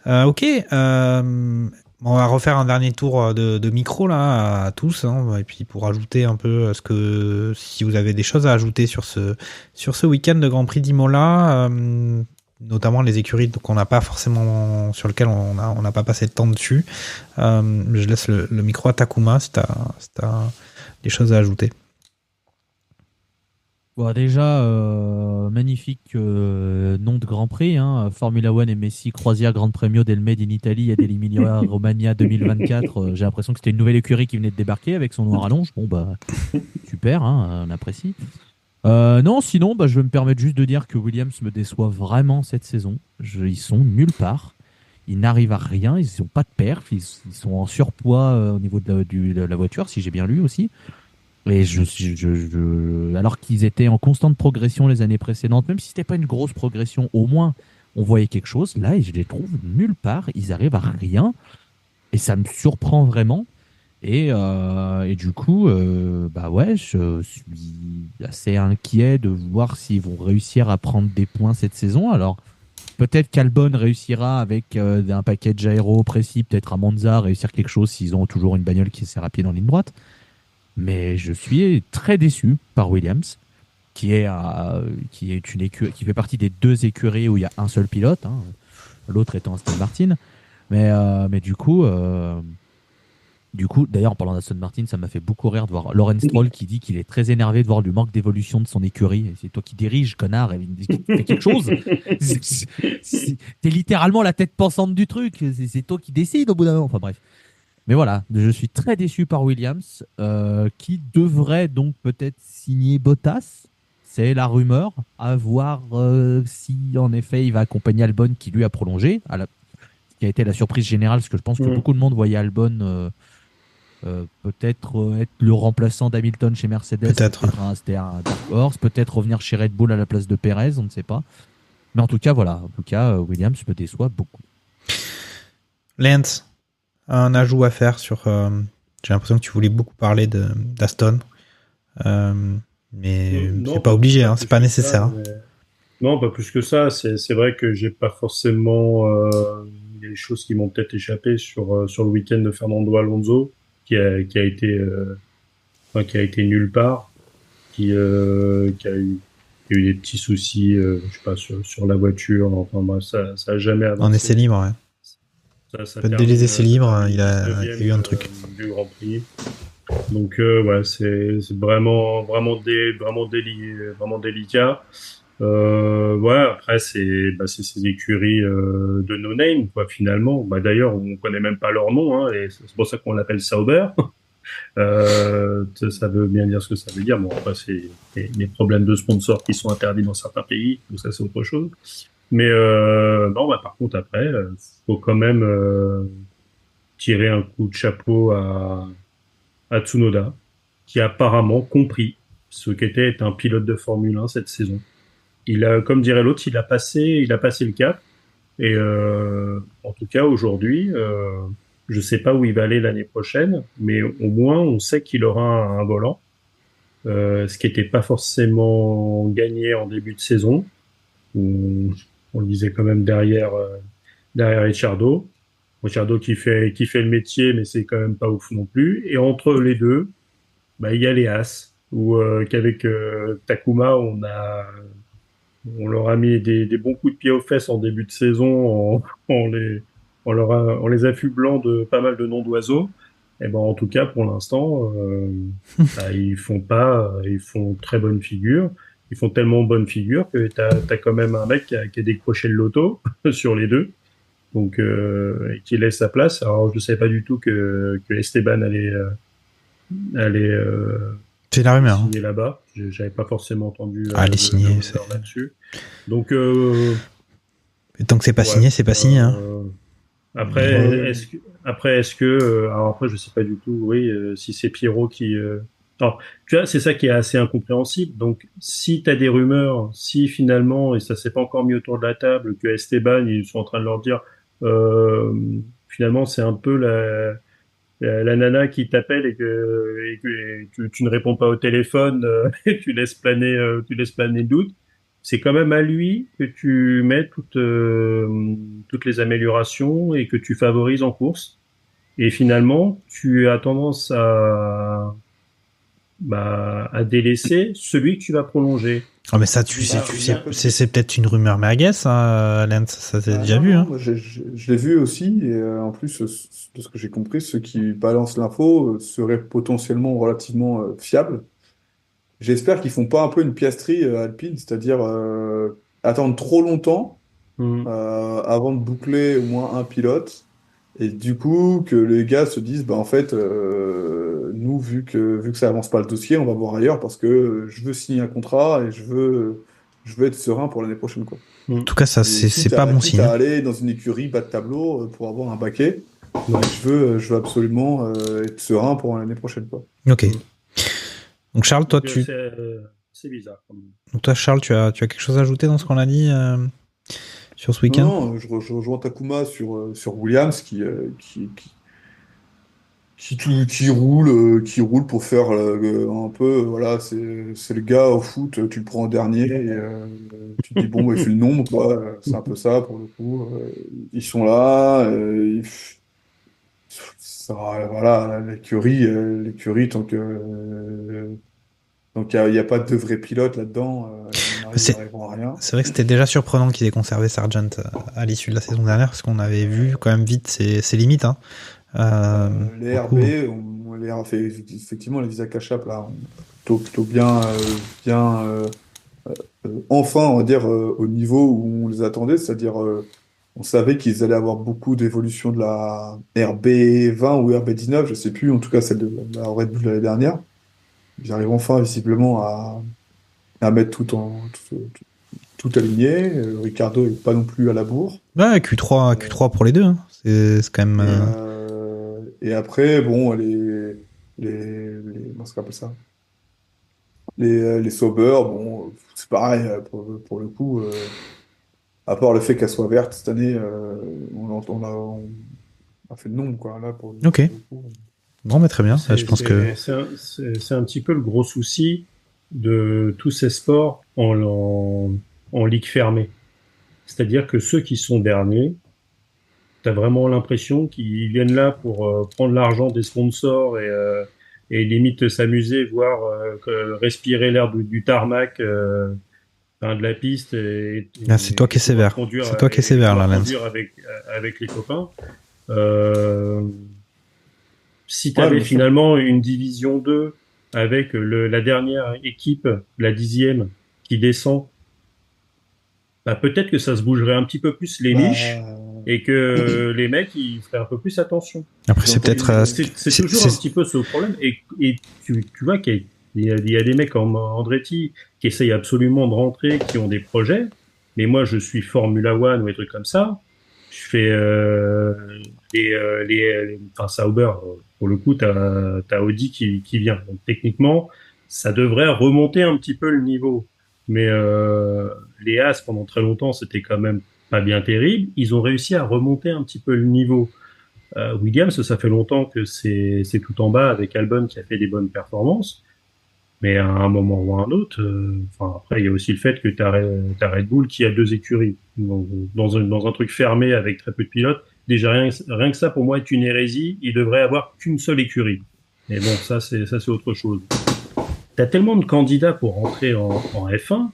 Ok. On va refaire un dernier tour de micro là à tous, hein, et puis pour ajouter un peu si vous avez des choses à ajouter sur ce week-end de Grand Prix d'Imola. Notamment les écuries qu'on n'a pas forcément, sur lesquelles on n'a pas passé de temps dessus. Je laisse le micro à Takuma si t'as des choses à ajouter. Bon, déjà, magnifique nom de Grand Prix, hein. Formula One et Messi, Croisière Grand Premio del Made in Italy et dell'Emilia Romagna 2024. J'ai l'impression que c'était une nouvelle écurie qui venait de débarquer avec son noir à longe. Bon, bah, super, hein, on apprécie. Non, sinon, je vais me permettre juste de dire que Williams me déçoit vraiment cette saison. Ils sont nulle part. Ils n'arrivent à rien. Ils n'ont pas de perf. Ils sont en surpoids au niveau de la voiture, si j'ai bien lu aussi. Et alors qu'ils étaient en constante progression les années précédentes, même si c'était pas une grosse progression, au moins on voyait quelque chose. Là, je les trouve nulle part. Ils arrivent à rien. Et ça me surprend vraiment. Et du coup, je suis assez inquiet de voir s'ils vont réussir à prendre des points cette saison. Alors, peut-être qu'Albon réussira avec un package aéro précis, peut-être à Monza, réussir quelque chose s'ils ont toujours une bagnole qui est assez rapide en ligne droite. Mais je suis très déçu par Williams, qui est une écurie, qui fait partie des deux écuries où il y a un seul pilote, hein, l'autre étant Aston Martin. Mais du coup, d'ailleurs, en parlant d'Aston Martin, ça m'a fait beaucoup rire de voir Lawrence Stroll qui dit qu'il est très énervé de voir le manque d'évolution de son écurie. Et c'est toi qui dirige, connard, et fais quelque chose. T'es littéralement la tête pensante du truc. C'est toi qui décides au bout d'un moment. Enfin bref. Mais voilà, je suis très déçu par Williams, qui devrait donc peut-être signer Bottas. C'est la rumeur. À voir si en effet il va accompagner Albon, qui lui a prolongé. Qui a été la surprise générale, parce que je pense que beaucoup de monde voyait Albon peut-être être le remplaçant d'Hamilton chez Mercedes. Peut-être. C'était un dark horse. Peut-être revenir chez Red Bull à la place de Perez, on ne sait pas. Mais en tout cas, voilà. En tout cas, Williams me déçoit beaucoup. Lance, un ajout à faire sur... j'ai l'impression que tu voulais beaucoup parler d'Aston. Mais c'est pas obligé, hein, c'est pas nécessaire. Ça, non, pas plus que ça. C'est vrai que j'ai pas forcément... Il y a des choses qui m'ont peut-être échappé sur le week-end de Fernando Alonso, qui a été nulle part, qui a eu des petits soucis, je sais pas, sur la voiture. Enfin, bref, ça a jamais avancé. En essai libre, ouais. Dès les essais libres, il a eu un truc. Du Grand Prix. Donc, ouais, c'est vraiment délicat. Ouais, après, c'est ces écuries de no-name, quoi, finalement. D'ailleurs, on connaît même pas leur nom, hein, et c'est pour ça qu'on l'appelle Sauber. Ça veut bien dire ce que ça veut dire. Bon, après, c'est les problèmes de sponsors qui sont interdits dans certains pays, donc ça, c'est autre chose. Mais non, par contre, après, faut quand même tirer un coup de chapeau à Tsunoda, qui a apparemment compris ce qu'était être un pilote de Formule 1 cette saison. Il a, comme dirait l'autre, il a passé le cap. Et en tout cas, aujourd'hui, je sais pas où il va aller l'année prochaine, mais au moins, on sait qu'il aura un volant, ce qui n'était pas forcément gagné en début de saison. On le disait quand même derrière Ricciardo. Ricciardo qui fait le métier, mais c'est quand même pas ouf non plus. Et entre les deux, il y a les As, qu'avec Takuma, on leur a mis des bons coups de pied aux fesses en début de saison en les affublant de pas mal de noms d'oiseaux. Et en tout cas, pour l'instant, ils font très bonne figure. Ils font tellement bonne figure que t'as quand même un mec qui a décroché le loto sur les deux. Donc, et qui laisse sa place. Alors, je ne savais pas du tout que Esteban allait c'est la rumeur, signer là-bas. J'avais pas forcément entendu les signer là-dessus. Donc, et tant que c'est pas signé, c'est pas signé. Hein. Après, est-ce que alors après, je sais pas du tout. Oui, si c'est Pierrot qui. Alors, tu vois, c'est ça qui est assez incompréhensible. Donc, si tu as des rumeurs, si finalement, et ça s'est pas encore mis autour de la table, que Esteban, ils sont en train de leur dire, finalement, c'est un peu la nana qui t'appelle et que tu ne réponds pas au téléphone, et tu laisses planer le doute. C'est quand même à lui que tu mets toutes les améliorations et que tu favorises en course. Et finalement, tu as tendance à délaisser celui que tu vas prolonger. Oh, mais ça, tu sais, c'est peut-être une rumeur merguez, hein, Lance, ça s'est déjà vu. Hein. Je l'ai vu aussi, et en plus, de ce que j'ai compris, ceux qui balancent l'info seraient potentiellement relativement fiables. J'espère qu'ils font pas un peu une piastrie Alpine, c'est-à-dire attendre trop longtemps avant de boucler au moins un pilote, et du coup que les gars se disent en fait nous vu que ça avance pas le dossier, on va voir ailleurs parce que je veux signer un contrat et je veux être serein pour l'année prochaine, quoi. En tout cas, ça c'est pas bon signe. Aller dans une écurie bas de tableau pour avoir un baquet. Je veux absolument être serein pour l'année prochaine, quoi. Ok. Donc Charles, toi c'est bizarre. Donc toi Charles, tu as quelque chose à ajouter dans ce qu'on a dit sur ce week-end? Non, je rejoins Takuma sur Williams qui roule pour faire un peu, voilà, c'est le gars au foot, tu le prends en dernier et tu te dis il fait le nombre, quoi. C'est un peu ça pour le coup. Ils sont là, voilà, l'écurie tant qu'il n'y a pas de vrai pilote là-dedans, ils n'arriveront à rien. C'est vrai que c'était déjà surprenant qu'ils aient conservé Sargent à l'issue de la saison dernière, parce qu'on avait vu quand même vite ses limites. Hein. Les RB, effectivement, les Isaac Achap, là, plutôt bien, enfin, on va dire, au niveau où on les attendait, c'est-à-dire, on savait qu'ils allaient avoir beaucoup d'évolution de la RB20 ou RB19, je sais plus, en tout cas celle de la Red Bull l'année dernière. Ils arrivent enfin, visiblement, à mettre tout aligné. Ricardo est pas non plus à la bourre. Ouais, Q3 pour les deux. Hein. C'est quand même. Et après, bon, comment ça s'appelle ça? Les Sauber, bon, c'est pareil pour le coup. À part le fait qu'elle soit verte cette année, on a fait le nombre, quoi. Là, Ok. pour le coup. Bon, mais très bien. Je pense que C'est un petit peu le gros souci de tous ces sports en ligue fermée. C'est-à-dire que ceux qui sont derniers, tu as vraiment l'impression qu'ils viennent là pour prendre l'argent des sponsors et limite s'amuser, voire respirer l'air du tarmac, de la piste. c'est toi qui es sévère. C'est toi qui es sévère, là, Lance. Conduire avec les copains. Si tu avais finalement une division 2 avec la dernière équipe, la 10e, qui descend, bah, peut-être que ça se bougerait un petit peu plus les niches et que les mecs ils feraient un peu plus attention. Après, c'est peut-être. C'est toujours un petit peu ce problème. Et tu vois qu'il y a des mecs comme Andretti qui essayent absolument de rentrer, qui ont des projets. Mais moi, je suis Formula One ou des trucs comme ça. Je fais Sauber. Pour le coup, t'as Audi qui vient. Donc techniquement, ça devrait remonter un petit peu le niveau. Mais les As, pendant très longtemps, c'était quand même pas bien terrible. Ils ont réussi à remonter un petit peu le niveau. Williams, ça fait longtemps que c'est tout en bas avec Albon qui a fait des bonnes performances. Mais à un moment ou à un autre, après, il y a aussi le fait que t'as Red Bull qui a 2 écuries. Dans un truc fermé avec très peu de pilotes, déjà rien que ça, pour moi, est une hérésie. Il devrait avoir qu'une seule écurie. Mais bon, ça c'est autre chose. T'as tellement de candidats pour rentrer en F1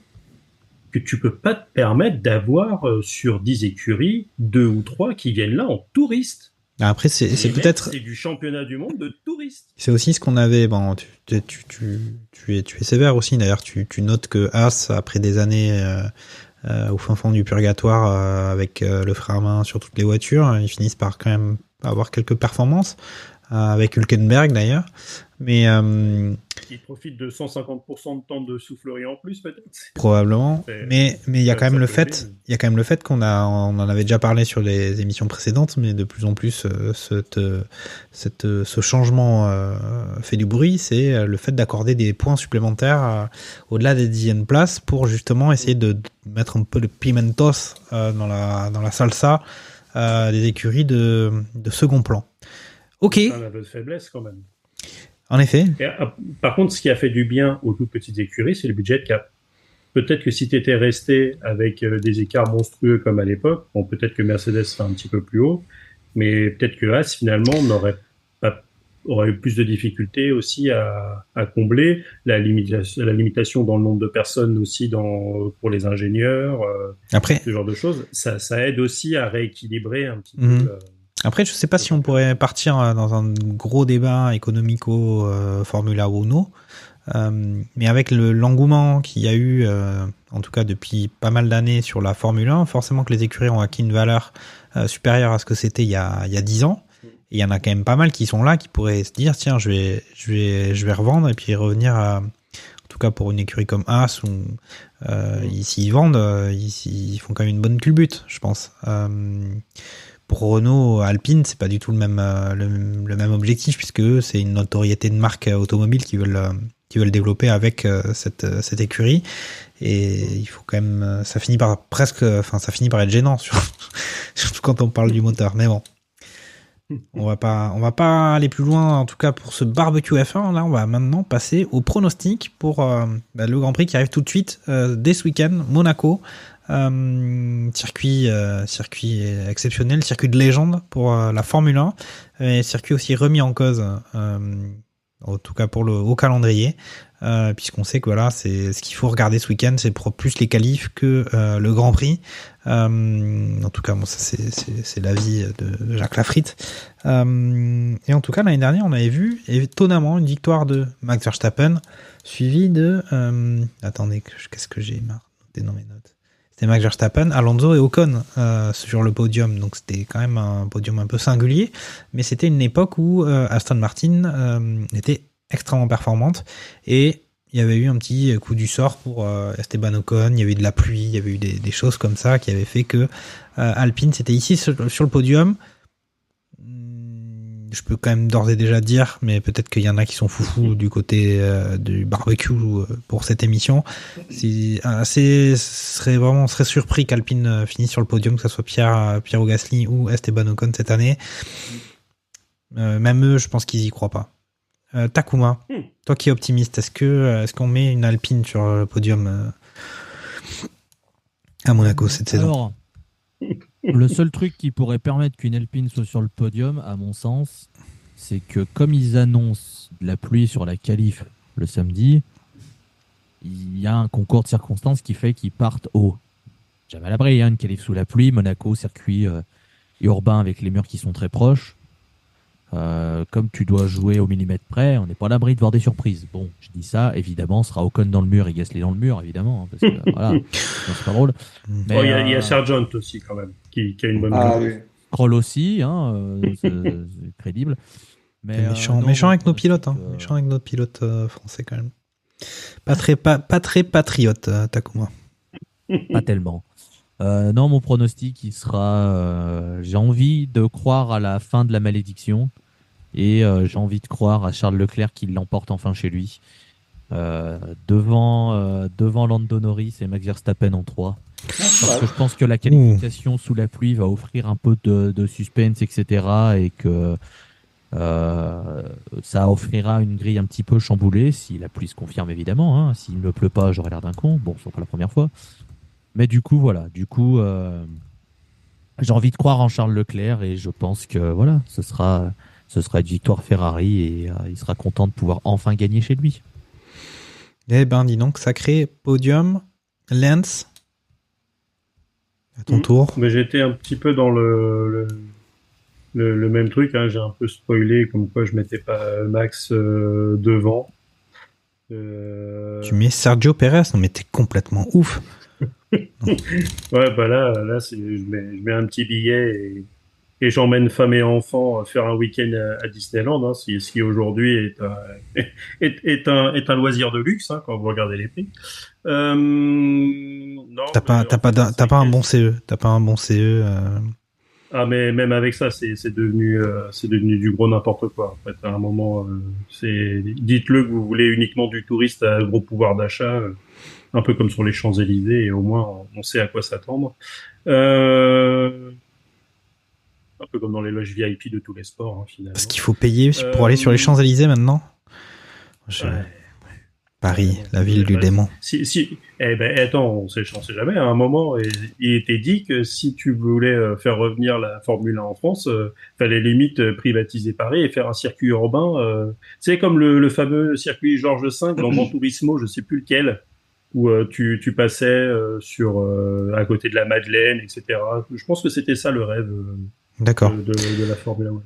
que tu peux pas te permettre d'avoir sur 10 écuries 2 ou 3 qui viennent là en touristes. Après, c'est peut-être. C'est du championnat du monde de touristes. C'est aussi ce qu'on avait. Bon, tu es sévère aussi. D'ailleurs, tu notes que As, après des années au fin fond du purgatoire avec le frein à main sur toutes les voitures, ils finissent par quand même avoir quelques performances avec Hülkenberg d'ailleurs. Mais qui profite de 150% de temps de soufflerie en plus peut-être. Probablement. Mais il y a quand même le fait, qu'on on en avait déjà parlé sur les émissions précédentes, mais de plus en plus ce changement fait du bruit, c'est le fait d'accorder des points supplémentaires au-delà des 10e places pour justement essayer de mettre un peu de pimentos dans la salsa des écuries de second plan. Ok. C'est un aveu de faiblesse quand même. En effet. Et, par contre, ce qui a fait du bien aux toutes petites écuries, c'est le budget de cap. Peut-être que si tu étais resté avec des écarts monstrueux comme à l'époque, bon, peut-être que Mercedes serait un petit peu plus haut, mais peut-être que As, finalement, aurait eu plus de difficultés aussi à combler la limitation dans le nombre de personnes aussi pour les ingénieurs, Après, ce genre de choses. Ça aide aussi à rééquilibrer un petit peu. Après, je sais pas si on pourrait partir dans un gros débat économico Formula 1, mais avec l'engouement qu'il y a eu, en tout cas depuis pas mal d'années sur la Formule 1, forcément que les écuries ont acquis une valeur supérieure à ce que c'était il y a 10 ans. Et il y en a quand même pas mal qui sont là, qui pourraient se dire tiens, je vais revendre et puis revenir en tout cas pour une écurie comme As où s'ils vendent, ils font quand même une bonne culbute, je pense. Pour Renault, Alpine, c'est pas du tout le même objectif puisque c'est une notoriété de marque automobile qui veulent développer avec cette écurie, et il faut quand même, ça finit par être gênant surtout quand on parle du moteur, mais bon. On va pas aller plus loin, en tout cas pour ce barbecue F1. Là, on va maintenant passer au pronostic pour le Grand Prix qui arrive tout de suite dès ce week-end, Monaco. Circuit exceptionnel, circuit de légende pour la Formule 1, et circuit aussi remis en cause, en tout cas au calendrier, puisqu'on sait que voilà, c'est ce qu'il faut regarder ce week-end, c'est plus les qualifs que le Grand Prix. En tout cas, bon, ça c'est l'avis de Jacques Lafritte. Et en tout cas, l'année dernière, on avait vu étonnamment une victoire de Max Verstappen, suivie de attendez, qu'est-ce que j'ai noté dans mes notes. C'était Max Verstappen, Alonso et Ocon sur le podium, donc c'était quand même un podium un peu singulier, mais c'était une époque où Aston Martin était extrêmement performante, et il y avait eu un petit coup du sort pour Esteban Ocon, il y avait eu de la pluie, il y avait eu des choses comme ça qui avaient fait que Alpine c'était ici sur le podium. je peux quand même d'ores et déjà dire, mais peut-être qu'il y en a qui sont foufous du côté du barbecue pour cette émission. Serait surpris qu'Alpine finisse sur le podium, que ce soit Pierre Gasly ou Esteban Ocon cette année. Même eux, je pense qu'ils y croient pas. Takuma, toi qui es optimiste, est-ce qu'on met une Alpine sur le podium à Monaco cette saison? Alors, le seul truc qui pourrait permettre qu'une Alpine soit sur le podium, à mon sens, c'est que comme ils annoncent de la pluie sur la qualif le samedi, il y a un concours de circonstances qui fait qu'ils partent haut. Jamais à l'abri, une qualif sous la pluie, Monaco, circuit urbain avec les murs qui sont très proches. Comme tu dois jouer au millimètre près, on n'est pas à l'abri de voir des surprises. Bon, je dis ça, évidemment, sera Ocon dans le mur et Gasly dans le mur, évidemment, parce que voilà, c'est pas drôle. Mais il y a Sargent aussi quand même, qui a une bonne. Oui. Kroll aussi, c'est crédible. Mais méchant avec nos pilotes, méchant avec nos pilotes français quand même. Pas très patriote, Takuma. Pas tellement. Non, mon pronostic, il sera. J'ai envie de croire à la fin de la malédiction. Et j'ai envie de croire à Charles Leclerc qui l'emporte enfin chez lui. Devant Lando Norris et Max Verstappen en 3. Parce que je pense que la qualification sous la pluie va offrir un peu de suspense, etc. Et que ça offrira une grille un petit peu chamboulée, si la pluie se confirme évidemment. S'il ne pleut pas, j'aurai l'air d'un con. Bon, c'est pas la première fois. Mais du coup, voilà. J'ai envie de croire en Charles Leclerc et je pense que voilà, ce sera une victoire Ferrari et il sera content de pouvoir enfin gagner chez lui. Eh ben, dis donc, sacré podium. Lance, à ton tour. Mais j'étais un petit peu dans le même truc. J'ai un peu spoilé, comme quoi je mettais pas Max devant. Tu mets Sergio Perez? Non, mais t'es complètement ouf. Ouais, bah là je mets un petit billet et j'emmène femme et enfant faire un week-end à Disneyland, ce qui aujourd'hui est un loisir de luxe, quand vous regardez les prix. Non. T'as pas un bon CE. T'as pas un bon CE. Ah, mais même avec ça, c'est devenu du gros n'importe quoi. En fait, à un moment, dites-le que vous voulez uniquement du touriste à gros pouvoir d'achat, un peu comme sur les Champs-Élysées, et au moins on sait à quoi s'attendre. Un peu comme dans les loges VIP de tous les sports, finalement. Parce qu'il faut payer pour aller sur les Champs-Élysées maintenant. Paris, la ville du démon. Attends, on sait jamais. À un moment, il était dit que si tu voulais faire revenir la Formule 1 en France, fallait limite privatiser Paris et faire un circuit urbain. C'est comme le fameux circuit Georges V dans Gran Turismo, je sais plus lequel, où tu passais à côté de la Madeleine, etc. Je pense que c'était ça le rêve. D'accord. De la Formule 1.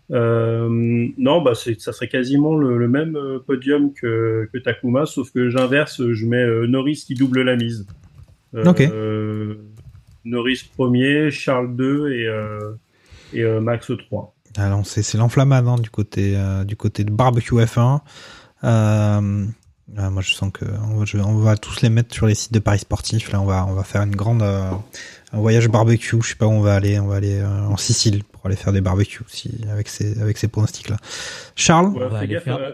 Non, ça serait quasiment le même podium que Takuma, sauf que j'inverse, je mets Norris qui double la mise. Ok. Norris premier, Charles 2 et Max 3. Alors c'est l'enflammade du côté de barbecue F1. Moi je sens que on va tous les mettre sur les sites de paris sportifs. Là on va faire une grande un voyage barbecue. Je sais pas où on va aller en Sicile pour aller faire des barbecues avec ces pronostics là. Charles,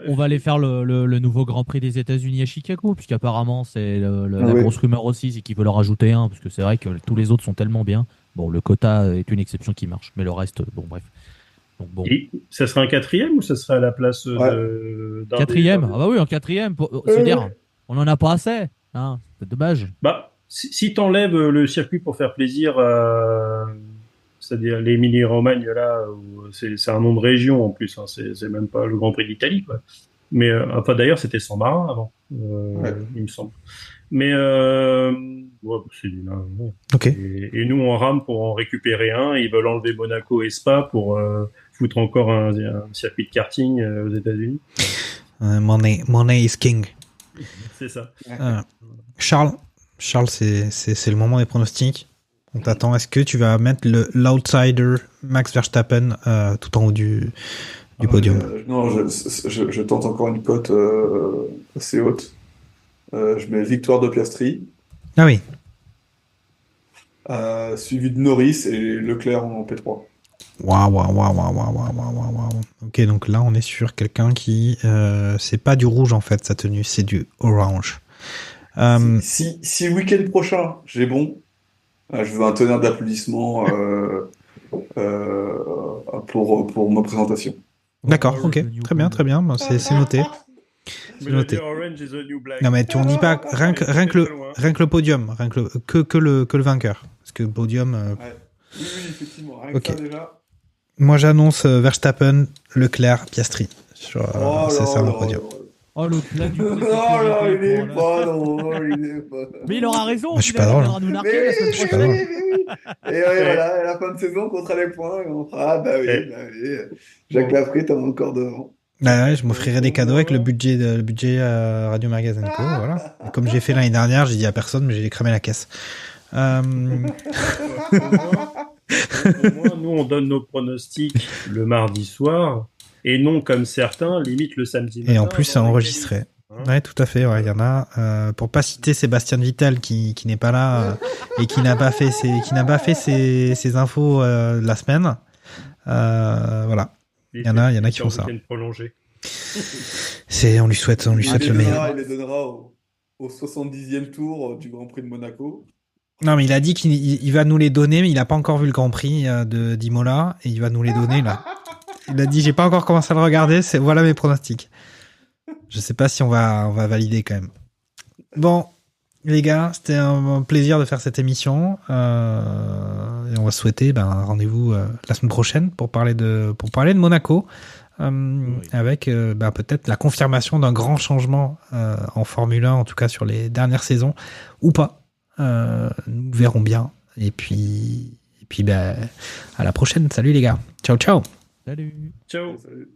on va aller faire le nouveau Grand Prix des États-Unis à Chicago, puisqu'apparemment c'est la grosse rumeur aussi, c'est qu'ils veulent en rajouter un, parce que c'est vrai que tous les autres sont tellement bien. Bon, le quota est une exception qui marche, mais le reste, bon bref. Donc, bon. Et ça serait un 4e ou ça serait à la place d'un 4e? Ah bah oui, un 4e. C'est-à-dire, on en a pas assez. C'est dommage. Si t'enlèves le circuit pour faire plaisir, c'est-à-dire les Mini-Romagne là, c'est un nom de région en plus, c'est même pas le Grand Prix d'Italie, quoi. Mais enfin d'ailleurs c'était San Marin avant, il me semble. Mais c'est du Ok. Et nous on rame pour en récupérer un. Ils veulent enlever Monaco et Spa pour foutre encore un circuit de karting aux États-Unis. Money is king. C'est ça. Charles, c'est le moment des pronostics. On t'attend. Est-ce que tu vas mettre l'outsider Max Verstappen tout en haut du podium? Non, je tente encore une cote assez haute. Je mets victoire de Piastri. Ah oui. Suivi de Norris et Leclerc en P3. Waouh. Ok, donc là, on est sur quelqu'un qui... c'est pas du rouge, en fait, sa tenue, c'est du orange. Si le week-end prochain, j'ai bon, je veux un tonnerre d'applaudissements pour ma présentation. D'accord, ok. Très bien. Bon, c'est noté. C'est noté. Orange is the new black. Non, mais on dit pas rien que le podium, que le vainqueur. Parce que le podium... Ouais. Oui, effectivement, rien que ça déjà. Moi, j'annonce Verstappen, Leclerc, Piastri. C'est ça mon podium. Oh, le plat du coup. Non, il est pas drôle. Mais il aura raison. Je suis pas drôle. Et voilà, à la fin de saison, on comptera les points. Et on fera, bah oui. Jacques Lafrit, t'en as encore devant. Bah ouais, je m'offrirai des cadeaux avec le budget Radio Magazine Co. Voilà. Et comme j'ai fait l'année dernière, j'ai dit à personne, mais j'ai cramé la caisse. Au moins, nous, on donne nos pronostics le mardi soir et non comme certains, limite le samedi matin. Et en plus, c'est enregistré. Ouais, tout à fait. Ouais, il y en a. Pour pas citer Sébastien Vittel qui n'est pas là et qui n'a pas fait ses infos de la semaine. Voilà. Il y en a qui font ça. On lui souhaite le meilleur. Il les donnera au 70e tour du Grand Prix de Monaco. Non, mais il a dit qu'il va nous les donner, mais il n'a pas encore vu le Grand Prix d'Imola et il va nous les donner là. Il a dit j'ai pas encore commencé à le regarder, voilà mes pronostics. Je sais pas si on va valider quand même. Bon, les gars, c'était un plaisir de faire cette émission et on va se souhaiter un rendez-vous la semaine prochaine pour parler de Monaco. Avec peut-être la confirmation d'un grand changement en Formule 1, en tout cas sur les dernières saisons, ou pas. Nous verrons bien. Et puis à la prochaine. Salut les gars. Ciao. Salut. Ciao. Salut.